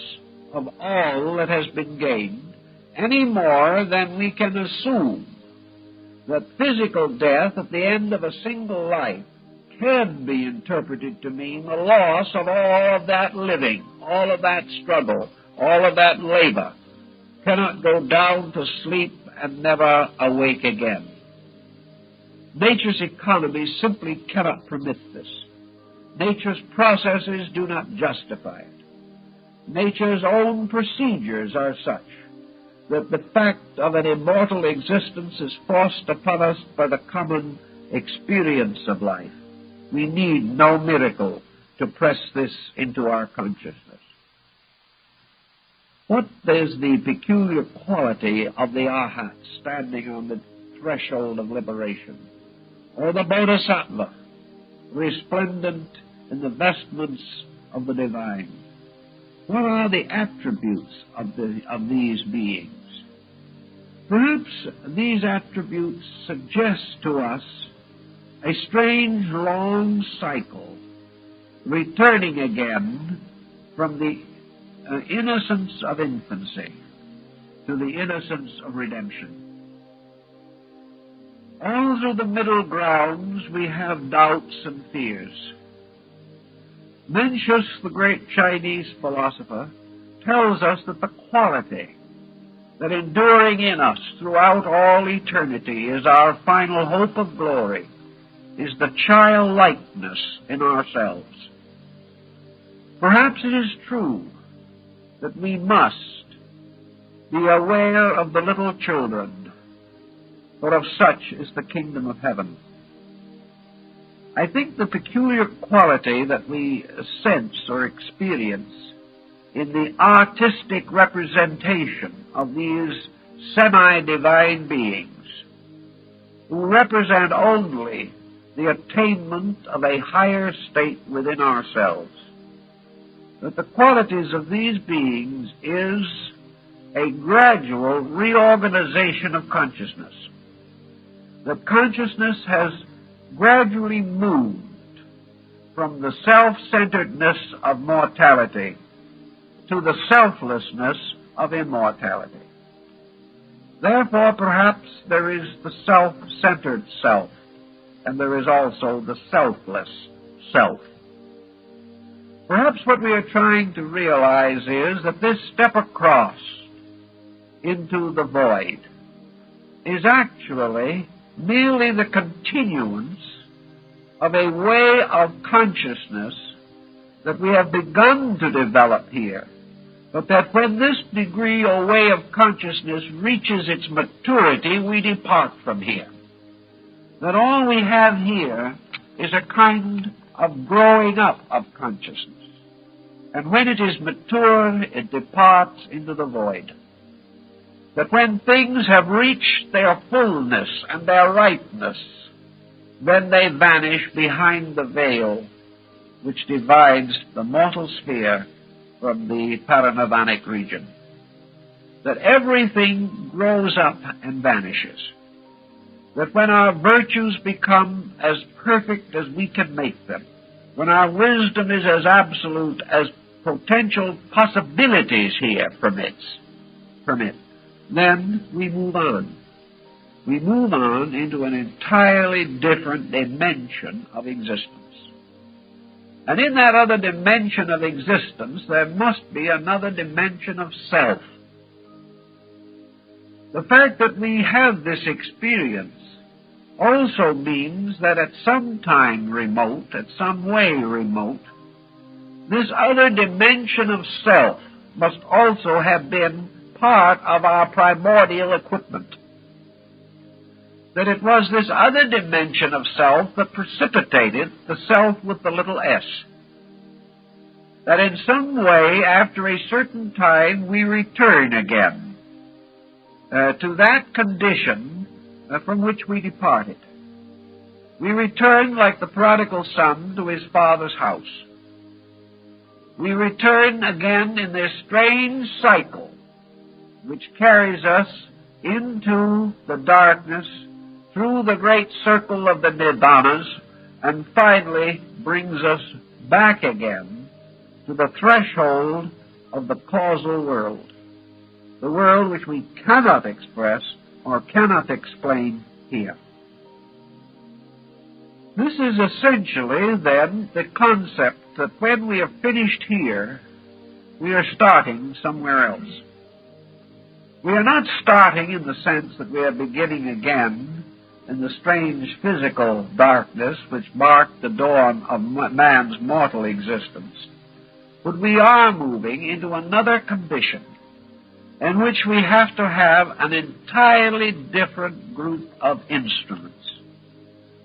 of all that has been gained, any more than we can assume that physical death at the end of a single life can be interpreted to mean the loss of all of that living, all of that struggle, all of that labor, cannot go down to sleep and never awake again. Nature's economy simply cannot permit this. Nature's processes do not justify it. Nature's own procedures are such that the fact of an immortal existence is forced upon us by the common experience of life. We need no miracle to press this into our consciousness. What is the peculiar quality of the arhat standing on the threshold of liberation, or the bodhisattva resplendent in the vestments of the divine? What are the attributes of these beings? Perhaps these attributes suggest to us a strange long cycle, returning again from the innocence of infancy to the innocence of redemption. All through the middle grounds we have doubts and fears. Mencius, the great Chinese philosopher, tells us that the quality that enduring in us throughout all eternity is our final hope of glory is the childlikeness in ourselves. Perhaps it is true that we must be aware of the little children, for of such is the kingdom of heaven. I think the peculiar quality that we sense or experience in the artistic representation of these semi-divine beings, who represent only the attainment of a higher state within ourselves, that the qualities of these beings is a gradual reorganization of consciousness. That consciousness has gradually moved from the self-centeredness of mortality to the selflessness of immortality. Therefore, perhaps there is the self-centered self, and there is also the selfless self. Perhaps what we are trying to realize is that this step across into the void is actually merely the continuance of a way of consciousness that we have begun to develop here, but that when this degree or way of consciousness reaches its maturity, we depart from here. That all we have here is a kind of growing up of consciousness. And when it is mature, it departs into the void. That when things have reached their fullness and their ripeness, then they vanish behind the veil which divides the mortal sphere from the paranirvanic region. That everything grows up and vanishes. That when our virtues become as perfect as we can make them, when our wisdom is as absolute as potential possibilities here permit, then we move on. We move on into an entirely different dimension of existence. And in that other dimension of existence, there must be another dimension of self. The fact that we have this experience also means that at some time remote, at some way remote, this other dimension of self must also have been part of our primordial equipment. That it was this other dimension of self that precipitated the self with the little s. That in some way, after a certain time, we return again to that condition from which we departed. We return like the prodigal son to his father's house. We return again in this strange cycle which carries us into the darkness, through the great circle of the nirvanas, and finally brings us back again to the threshold of the causal world, the world which we cannot express or cannot explain here. This is essentially, then, the concept that when we have finished here, we are starting somewhere else. We are not starting in the sense that we are beginning again in the strange physical darkness which marked the dawn of man's mortal existence, but we are moving into another condition in which we have to have an entirely different group of instruments.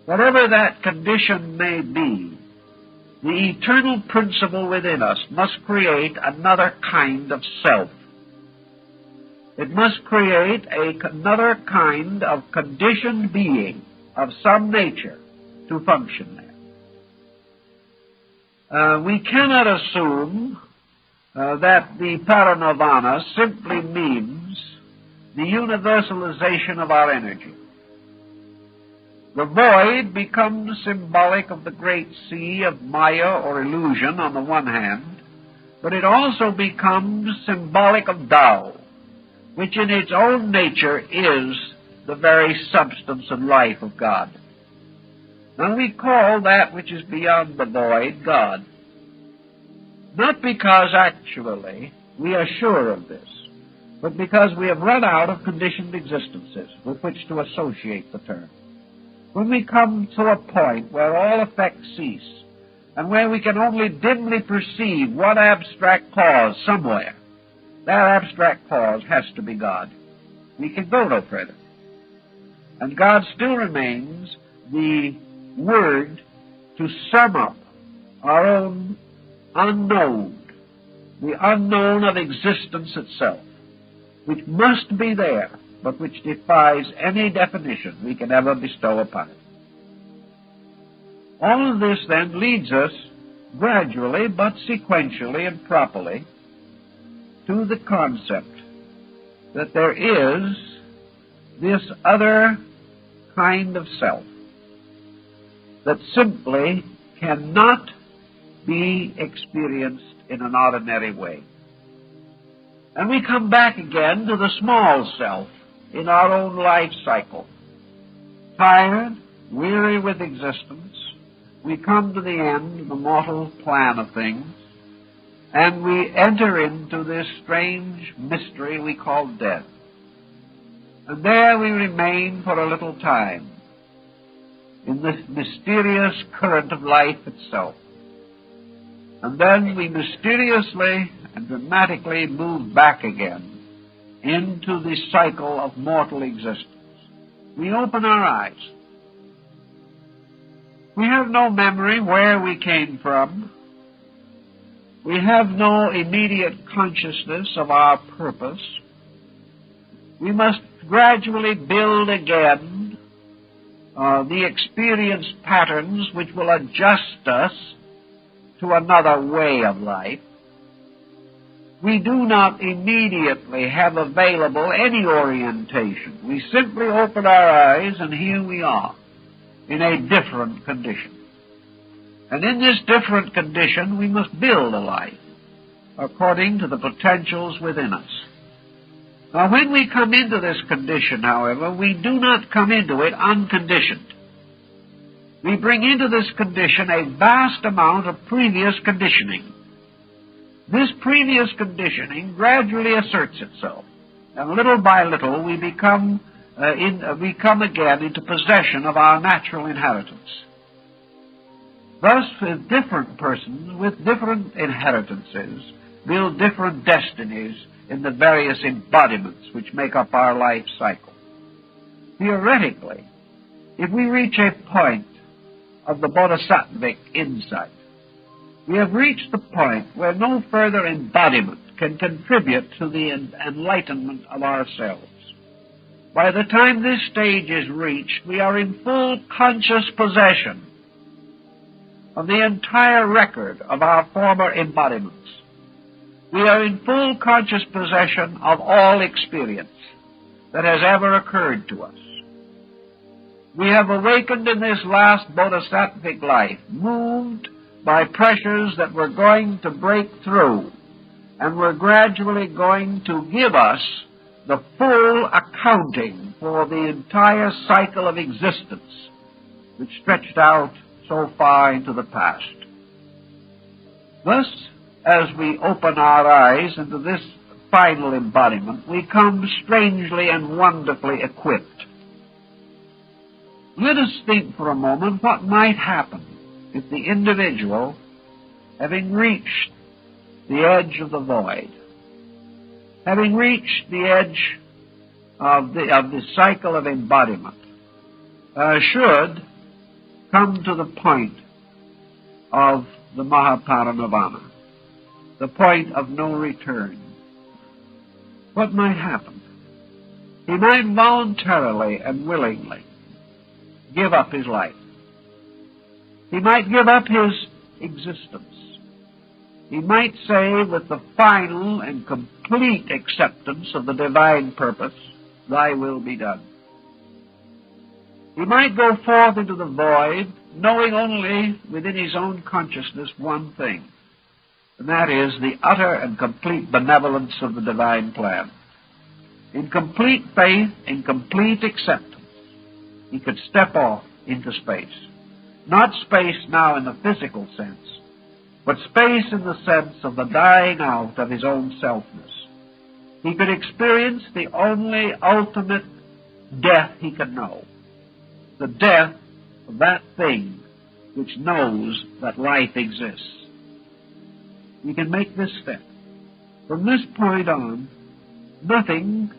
Whatever that condition may be, the eternal principle within us must create another kind of self. It must create another kind of conditioned being of some nature to function there. We cannot assume that the paranirvana simply means the universalization of our energy. The void becomes symbolic of the great sea of Maya or illusion on the one hand, but it also becomes symbolic of Tao, which in its own nature is the very substance and life of God. Now we call that which is beyond the void God, not because actually we are sure of this, but because we have run out of conditioned existences with which to associate the term. When we come to a point where all effects cease, and where we can only dimly perceive one abstract cause somewhere, that abstract cause has to be God. We can go no further. And God still remains the word to sum up our own unknown, the unknown of existence itself, which must be there, but which defies any definition we can ever bestow upon it. All of this then leads us gradually but sequentially and properly to the concept that there is this other kind of self that simply cannot be experienced in an ordinary way. And we come back again to the small self in our own life cycle. Tired, weary with existence, we come to the end of the mortal plan of things, and we enter into this strange mystery we call death. And there we remain for a little time in this mysterious current of life itself. And then we mysteriously and dramatically move back again into the cycle of mortal existence. We open our eyes. We have no memory where we came from. We have no immediate consciousness of our purpose. We must gradually build again the experience patterns which will adjust us to another way of life. We do not immediately have available any orientation. We simply open our eyes and here we are in a different condition. And in this different condition we must build a life according to the potentials within us. Now when we come into this condition, however, we do not come into it unconditioned. We bring into this condition a vast amount of previous conditioning. This previous conditioning gradually asserts itself, and little by little we come again into possession of our natural inheritance. Thus, with different persons with different inheritances build different destinies in the various embodiments which make up our life cycle. Theoretically, if we reach a point of the bodhisattvic insight, we have reached the point where no further embodiment can contribute to the enlightenment of ourselves. By the time this stage is reached, we are in full conscious possession of the entire record of our former embodiments. We are in full conscious possession of all experience that has ever occurred to us. We have awakened in this last bodhisattvic life, moved by pressures that were going to break through, and were gradually going to give us the full accounting for the entire cycle of existence which stretched out so far into the past. Thus, as we open our eyes into this final embodiment, we come strangely and wonderfully equipped. Let us think for a moment what might happen if the individual, having reached the edge of the void, having reached the edge of the cycle of embodiment, should come to the point of the Mahaparinirvana, the point of no return. What might happen? He might voluntarily and willingly give up his life. He might give up his existence. He might say, with the final and complete acceptance of the divine purpose, "Thy will be done." He might go forth into the void, knowing only within his own consciousness one thing, and that is the utter and complete benevolence of the divine plan. In complete faith, in complete acceptance, he could step off into space. Not space now in the physical sense, but space in the sense of the dying out of his own selfness. He could experience the only ultimate death he could know, the death of that thing which knows that life exists. He can make this step. From this point on, nothing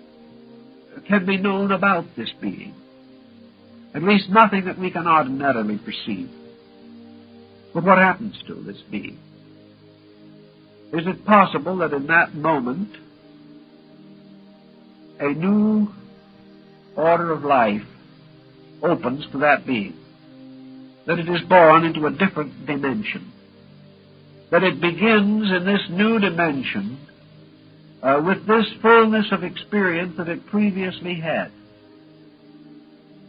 can be known about this being, at least nothing that we can ordinarily perceive. But what happens to this being? Is it possible that in that moment a new order of life opens to that being, that it is born into a different dimension, that it begins in this new dimension with this fullness of experience that it previously had.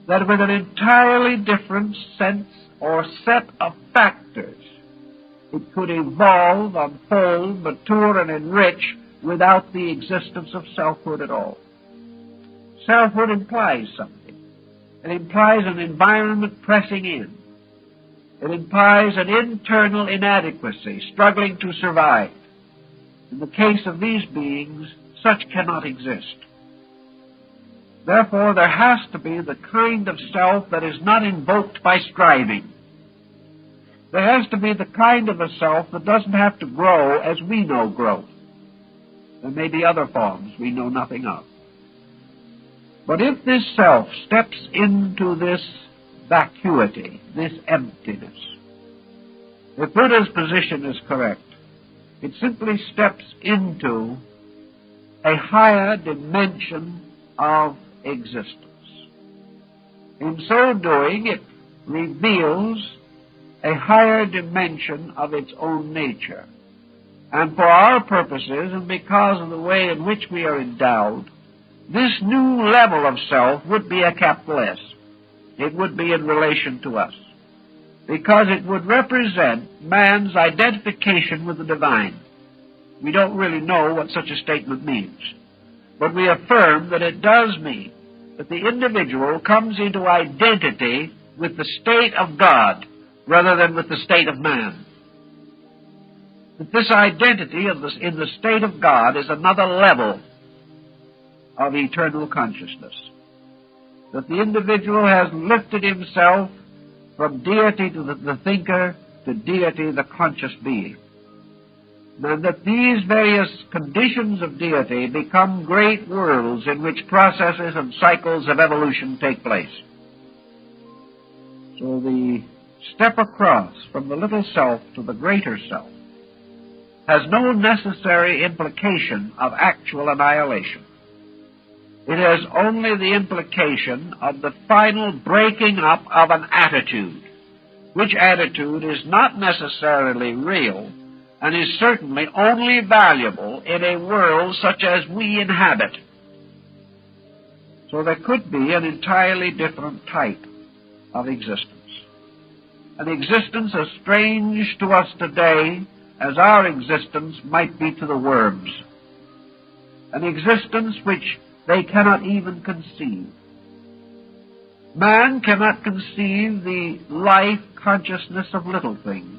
That with an entirely different sense or set of factors, it could evolve, unfold, mature, and enrich without the existence of selfhood at all. Selfhood implies something. It implies an environment pressing in. It implies an internal inadequacy, struggling to survive. In the case of these beings, such cannot exist. Therefore, there has to be the kind of self that is not invoked by striving. There has to be the kind of a self that doesn't have to grow as we know growth. There may be other forms we know nothing of. But if this self steps into this vacuity, this emptiness, if Buddha's position is correct, it simply steps into a higher dimension of existence. In so doing, it reveals a higher dimension of its own nature. And for our purposes, and because of the way in which we are endowed, this new level of self would be a capital S. It would be in relation to us, because it would represent man's identification with the divine. We don't really know what such a statement means, but we affirm that it does mean that the individual comes into identity with the state of God rather than with the state of man. That this identity in the state of God is another level of eternal consciousness. That the individual has lifted himself from deity to the thinker, to deity, the conscious being. And that these various conditions of deity become great worlds in which processes and cycles of evolution take place. So the step across from the little self to the greater self has no necessary implication of actual annihilation. It has only the implication of the final breaking up of an attitude, which attitude is not necessarily real and is certainly only valuable in a world such as we inhabit. So there could be an entirely different type of existence. An existence as strange to us today as our existence might be to the worms. An existence which they cannot even conceive. Man cannot conceive the life consciousness of little things.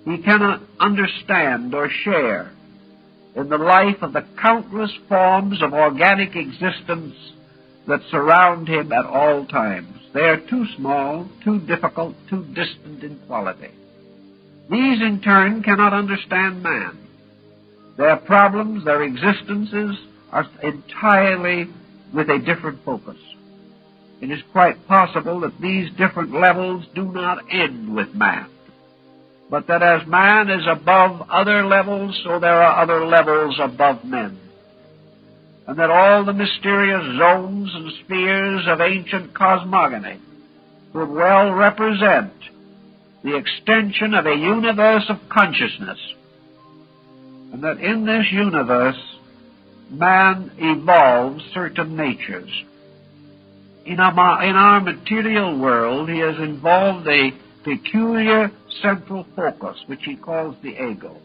He cannot understand or share in the life of the countless forms of organic existence that surround him at all times. They are too small, too difficult, too distant in quality. These, in turn, cannot understand man. Their problems, their existences, are entirely with a different focus. It is quite possible that these different levels do not end with man, but that as man is above other levels, so there are other levels above men, and that all the mysterious zones and spheres of ancient cosmogony would well represent the extension of a universe of consciousness, and that in this universe man evolves certain natures. In our material world, he has involved a peculiar central focus, which he calls the ego.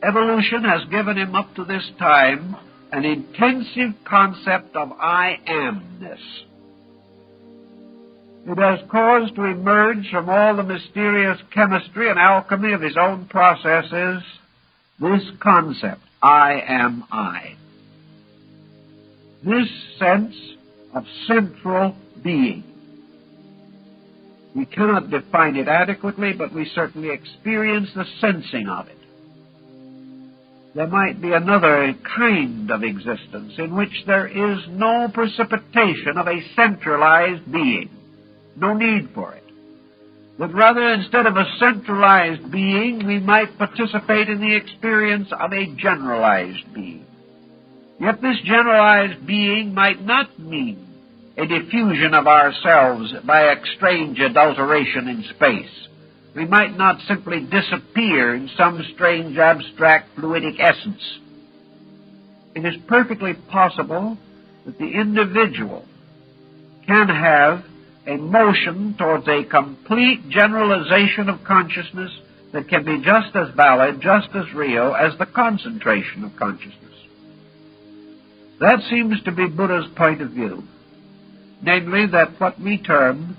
Evolution has given him up to this time an intensive concept of I amness. It has caused to emerge from all the mysterious chemistry and alchemy of his own processes this concept, I am I. This sense of central being. We cannot define it adequately, but we certainly experience the sensing of it. There might be another kind of existence in which there is no precipitation of a centralized being, no need for it. But rather, instead of a centralized being, we might participate in the experience of a generalized being. Yet this generalized being might not mean a diffusion of ourselves by a strange adulteration in space, We might not simply disappear in some strange, abstract, fluidic essence. It is perfectly possible that the individual can have a motion towards a complete generalization of consciousness that can be just as valid, just as real as the concentration of consciousness. That seems to be Buddha's point of view, namely that what we term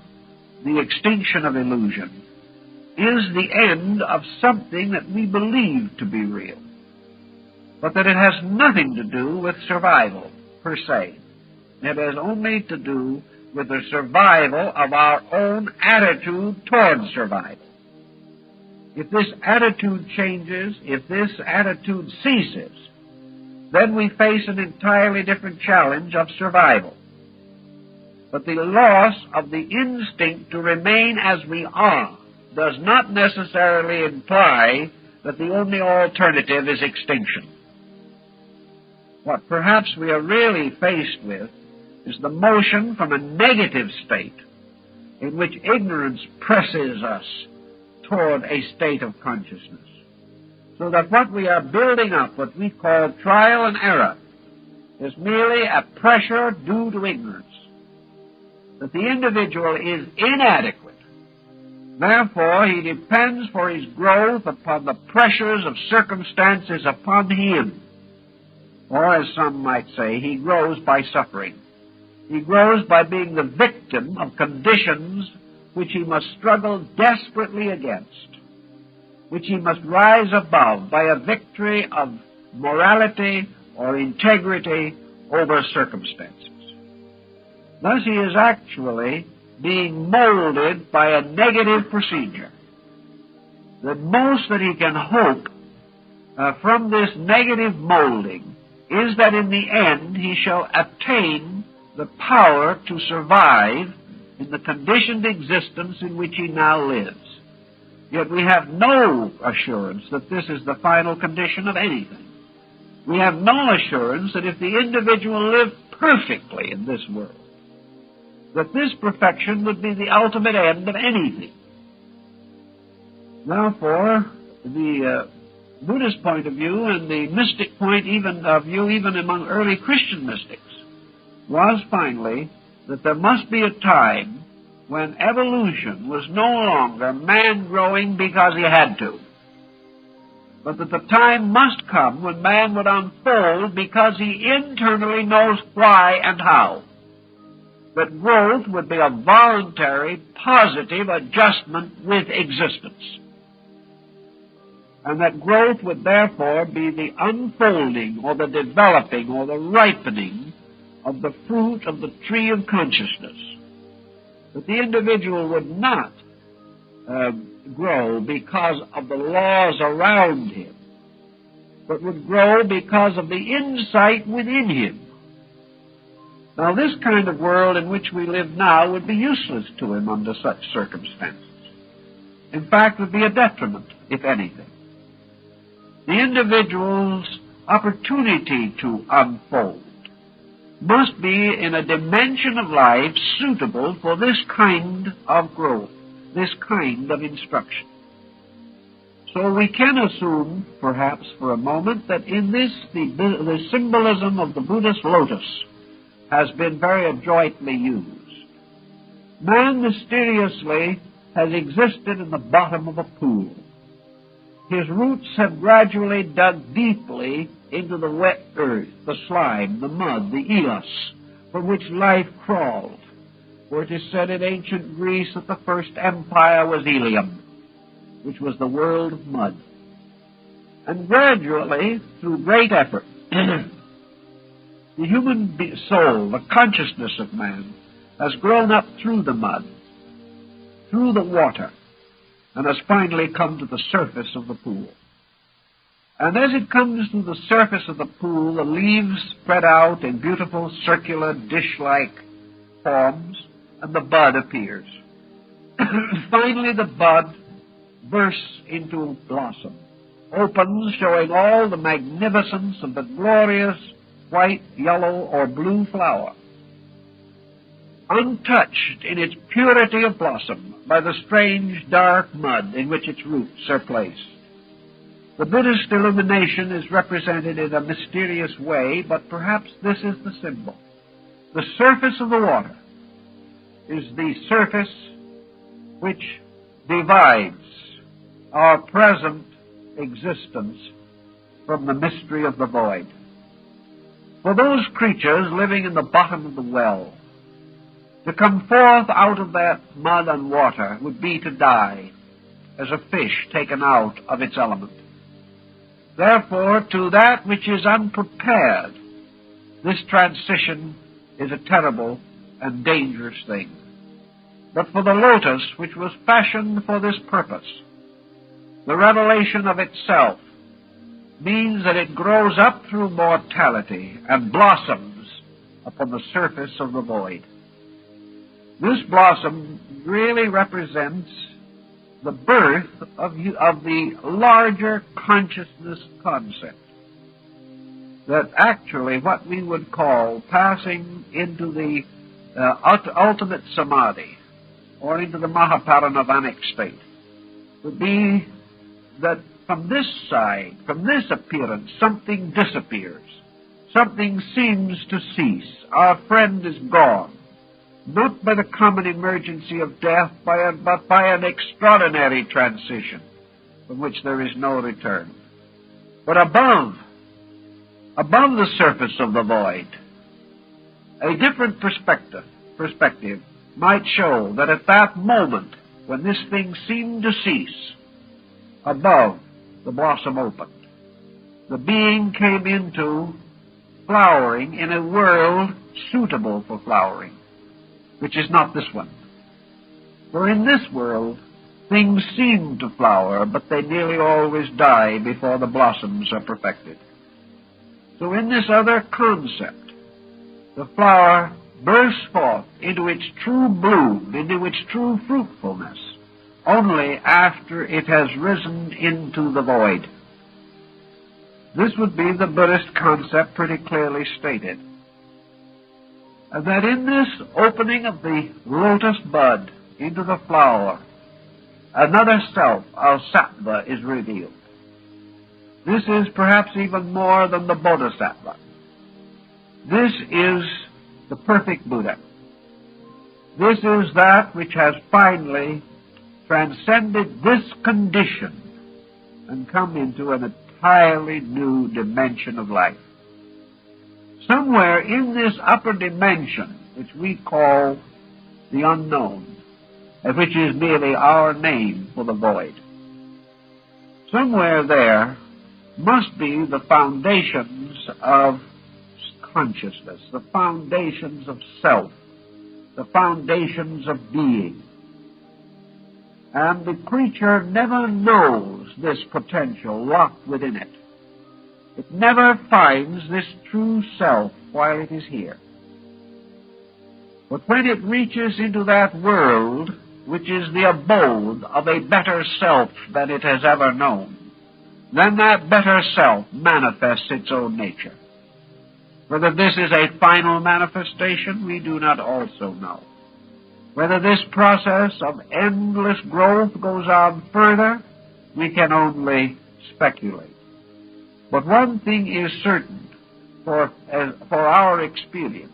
the extinction of illusion is the end of something that we believe to be real, but that it has nothing to do with survival per se. It has only to do with the survival of our own attitude towards survival. If this attitude changes, if this attitude ceases, then we face an entirely different challenge of survival. But the loss of the instinct to remain as we are does not necessarily imply that the only alternative is extinction. What perhaps we are really faced with is the motion from a negative state in which ignorance presses us toward a state of consciousness. So that what we are building up, what we call trial and error, is merely a pressure due to ignorance. That the individual is inadequate. Therefore, he depends for his growth upon the pressures of circumstances upon him. Or, as some might say, he grows by suffering. He grows by being the victim of conditions which he must struggle desperately against, which he must rise above by a victory of morality or integrity over circumstances. Thus he is actually being molded by a negative procedure. The most that he can hope from this negative molding is that in the end he shall attain the power to survive in the conditioned existence in which he now lives. Yet we have no assurance that this is the final condition of anything. We have no assurance that if the individual lived perfectly in this world, that this perfection would be the ultimate end of anything. Therefore, the Buddhist point of view and the mystic point of view even among early Christian mystics was finally that there must be a time when evolution was no longer man growing because he had to, but that the time must come when man would unfold because he internally knows why and how. That growth would be a voluntary, positive adjustment with existence. And that growth would therefore be the unfolding or the developing or the ripening of the fruit of the tree of consciousness. That the individual would not grow because of the laws around him, but would grow because of the insight within him. Now, this kind of world in which we live now would be useless to him under such circumstances. In fact, would be a detriment, if anything. The individual's opportunity to unfold must be in a dimension of life suitable for this kind of growth, this kind of instruction. So we can assume, perhaps for a moment, that in this the symbolism of the Buddhist lotus has been very adroitly used. Man mysteriously has existed in the bottom of a pool. His roots have gradually dug deeply into the wet earth, the slime, the mud, the eos, from which life crawled. For it is said in ancient Greece that the first empire was Ilium, which was the world of mud. And gradually, through great effort, the human soul, the consciousness of man, has grown up through the mud, through the water, and has finally come to the surface of the pool. And as it comes to the surface of the pool, the leaves spread out in beautiful circular dish-like forms, and the bud appears. Finally, the bud bursts into blossom, opens, showing all the magnificence of the glorious white, yellow, or blue flower. untouched in its purity of blossom by the strange dark mud in which its roots are placed. The Buddhist illumination is represented in a mysterious way, but perhaps this is the symbol. The surface of the water is the surface which divides our present existence from the mystery of the void. For those creatures living in the bottom of the well, to come forth out of that mud and water would be to die, as a fish taken out of its element. Therefore, to that which is unprepared, this transition is a terrible and dangerous thing. But for the lotus, which was fashioned for this purpose, the revelation of itself means that it grows up through mortality and blossoms upon the surface of the void. This blossom really represents the birth of the larger consciousness concept, that actually what we would call passing into the ultimate samadhi, or into the mahaparinirvanic state, would be that from this side, from this appearance, something disappears. Something seems to cease. Our friend is gone. Not by the common emergency of death, but by an extraordinary transition from which there is no return. But above the surface of the void, a different perspective might show that at that moment when this thing seemed to cease, above the blossom opened. The being came into flowering in a world suitable for flowering, which is not this one. For in this world, things seem to flower, but they nearly always die before the blossoms are perfected. So in this other concept, the flower bursts forth into its true bloom, into its true fruitfulness, only after it has risen into the void. This would be the Buddhist concept pretty clearly stated. That in this opening of the lotus bud into the flower, another self, our sattva, is revealed. This is perhaps even more than the bodhisattva. This is the perfect Buddha. This is that which has finally transcended this condition and come into an entirely new dimension of life. Somewhere in this upper dimension, which we call the unknown, and which is merely our name for the void, somewhere there must be the foundations of consciousness, the foundations of self, the foundations of being. And the creature never knows this potential locked within it. It never finds this true self while it is here. But when it reaches into that world, which is the abode of a better self than it has ever known, then that better self manifests its own nature. Whether this is a final manifestation, we do not also know. Whether this process of endless growth goes on further, we can only speculate. But one thing is certain for our experience,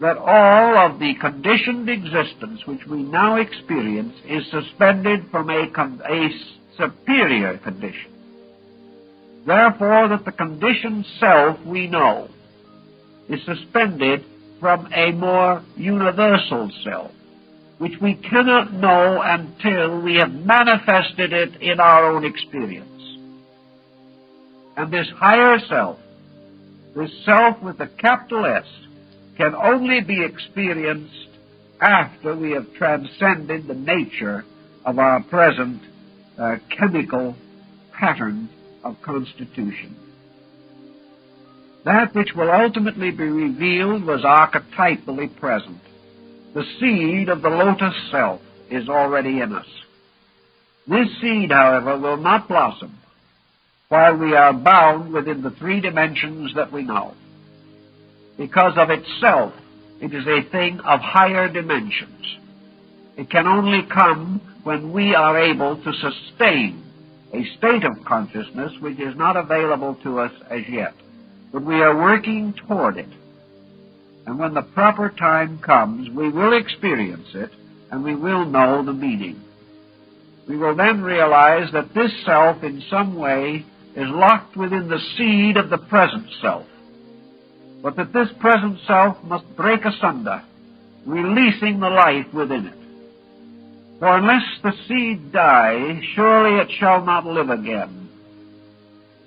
that all of the conditioned existence which we now experience is suspended from a superior condition. Therefore, that the conditioned self we know is suspended from a more universal self, which we cannot know until we have manifested it in our own experience. And this higher self, this self with a capital S, can only be experienced after we have transcended the nature of our present chemical pattern of constitution. That which will ultimately be revealed was archetypally present. The seed of the lotus self is already in us. This seed, however, will not blossom while we are bound within the three dimensions that we know. Because of itself, It is a thing of higher dimensions. It can only come when we are able to sustain a state of consciousness which is not available to us as yet. But we are working toward it. And when the proper time comes, we will experience it, and we will know the meaning. We will then realize that this self, in some way, is locked within the seed of the present self, but that this present self must break asunder, releasing the life within it. For unless the seed die, surely it shall not live again.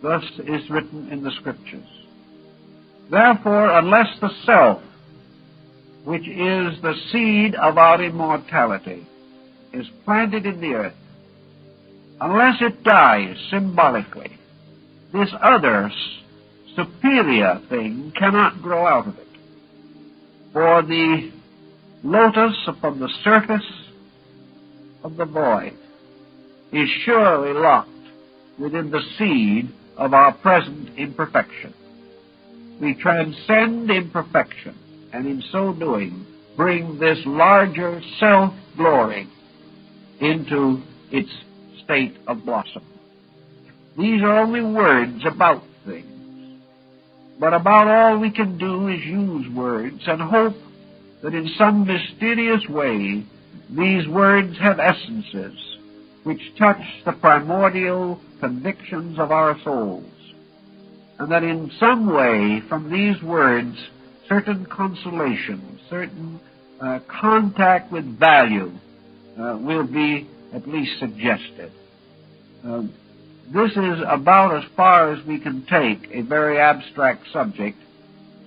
Thus is written in the Scriptures. Therefore, unless the self, which is the seed of our immortality, is planted in the earth, unless it dies symbolically, this other superior thing cannot grow out of it. For the lotus upon the surface of the void is surely locked within the seed of our present imperfection. We transcend imperfection, and in so doing bring this larger self-glory into its state of blossom. These are only words about things, but about all we can do is use words and hope that in some mysterious way these words have essences which touch the primordial convictions of our souls, and that in some way from these words certain consolation, certain contact with value will be at least suggested. This is about as far as we can take a very abstract subject,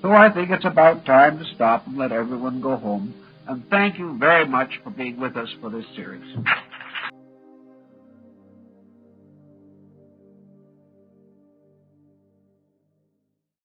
so I think it's about time to stop and let everyone go home. And thank you very much for being with us for this series.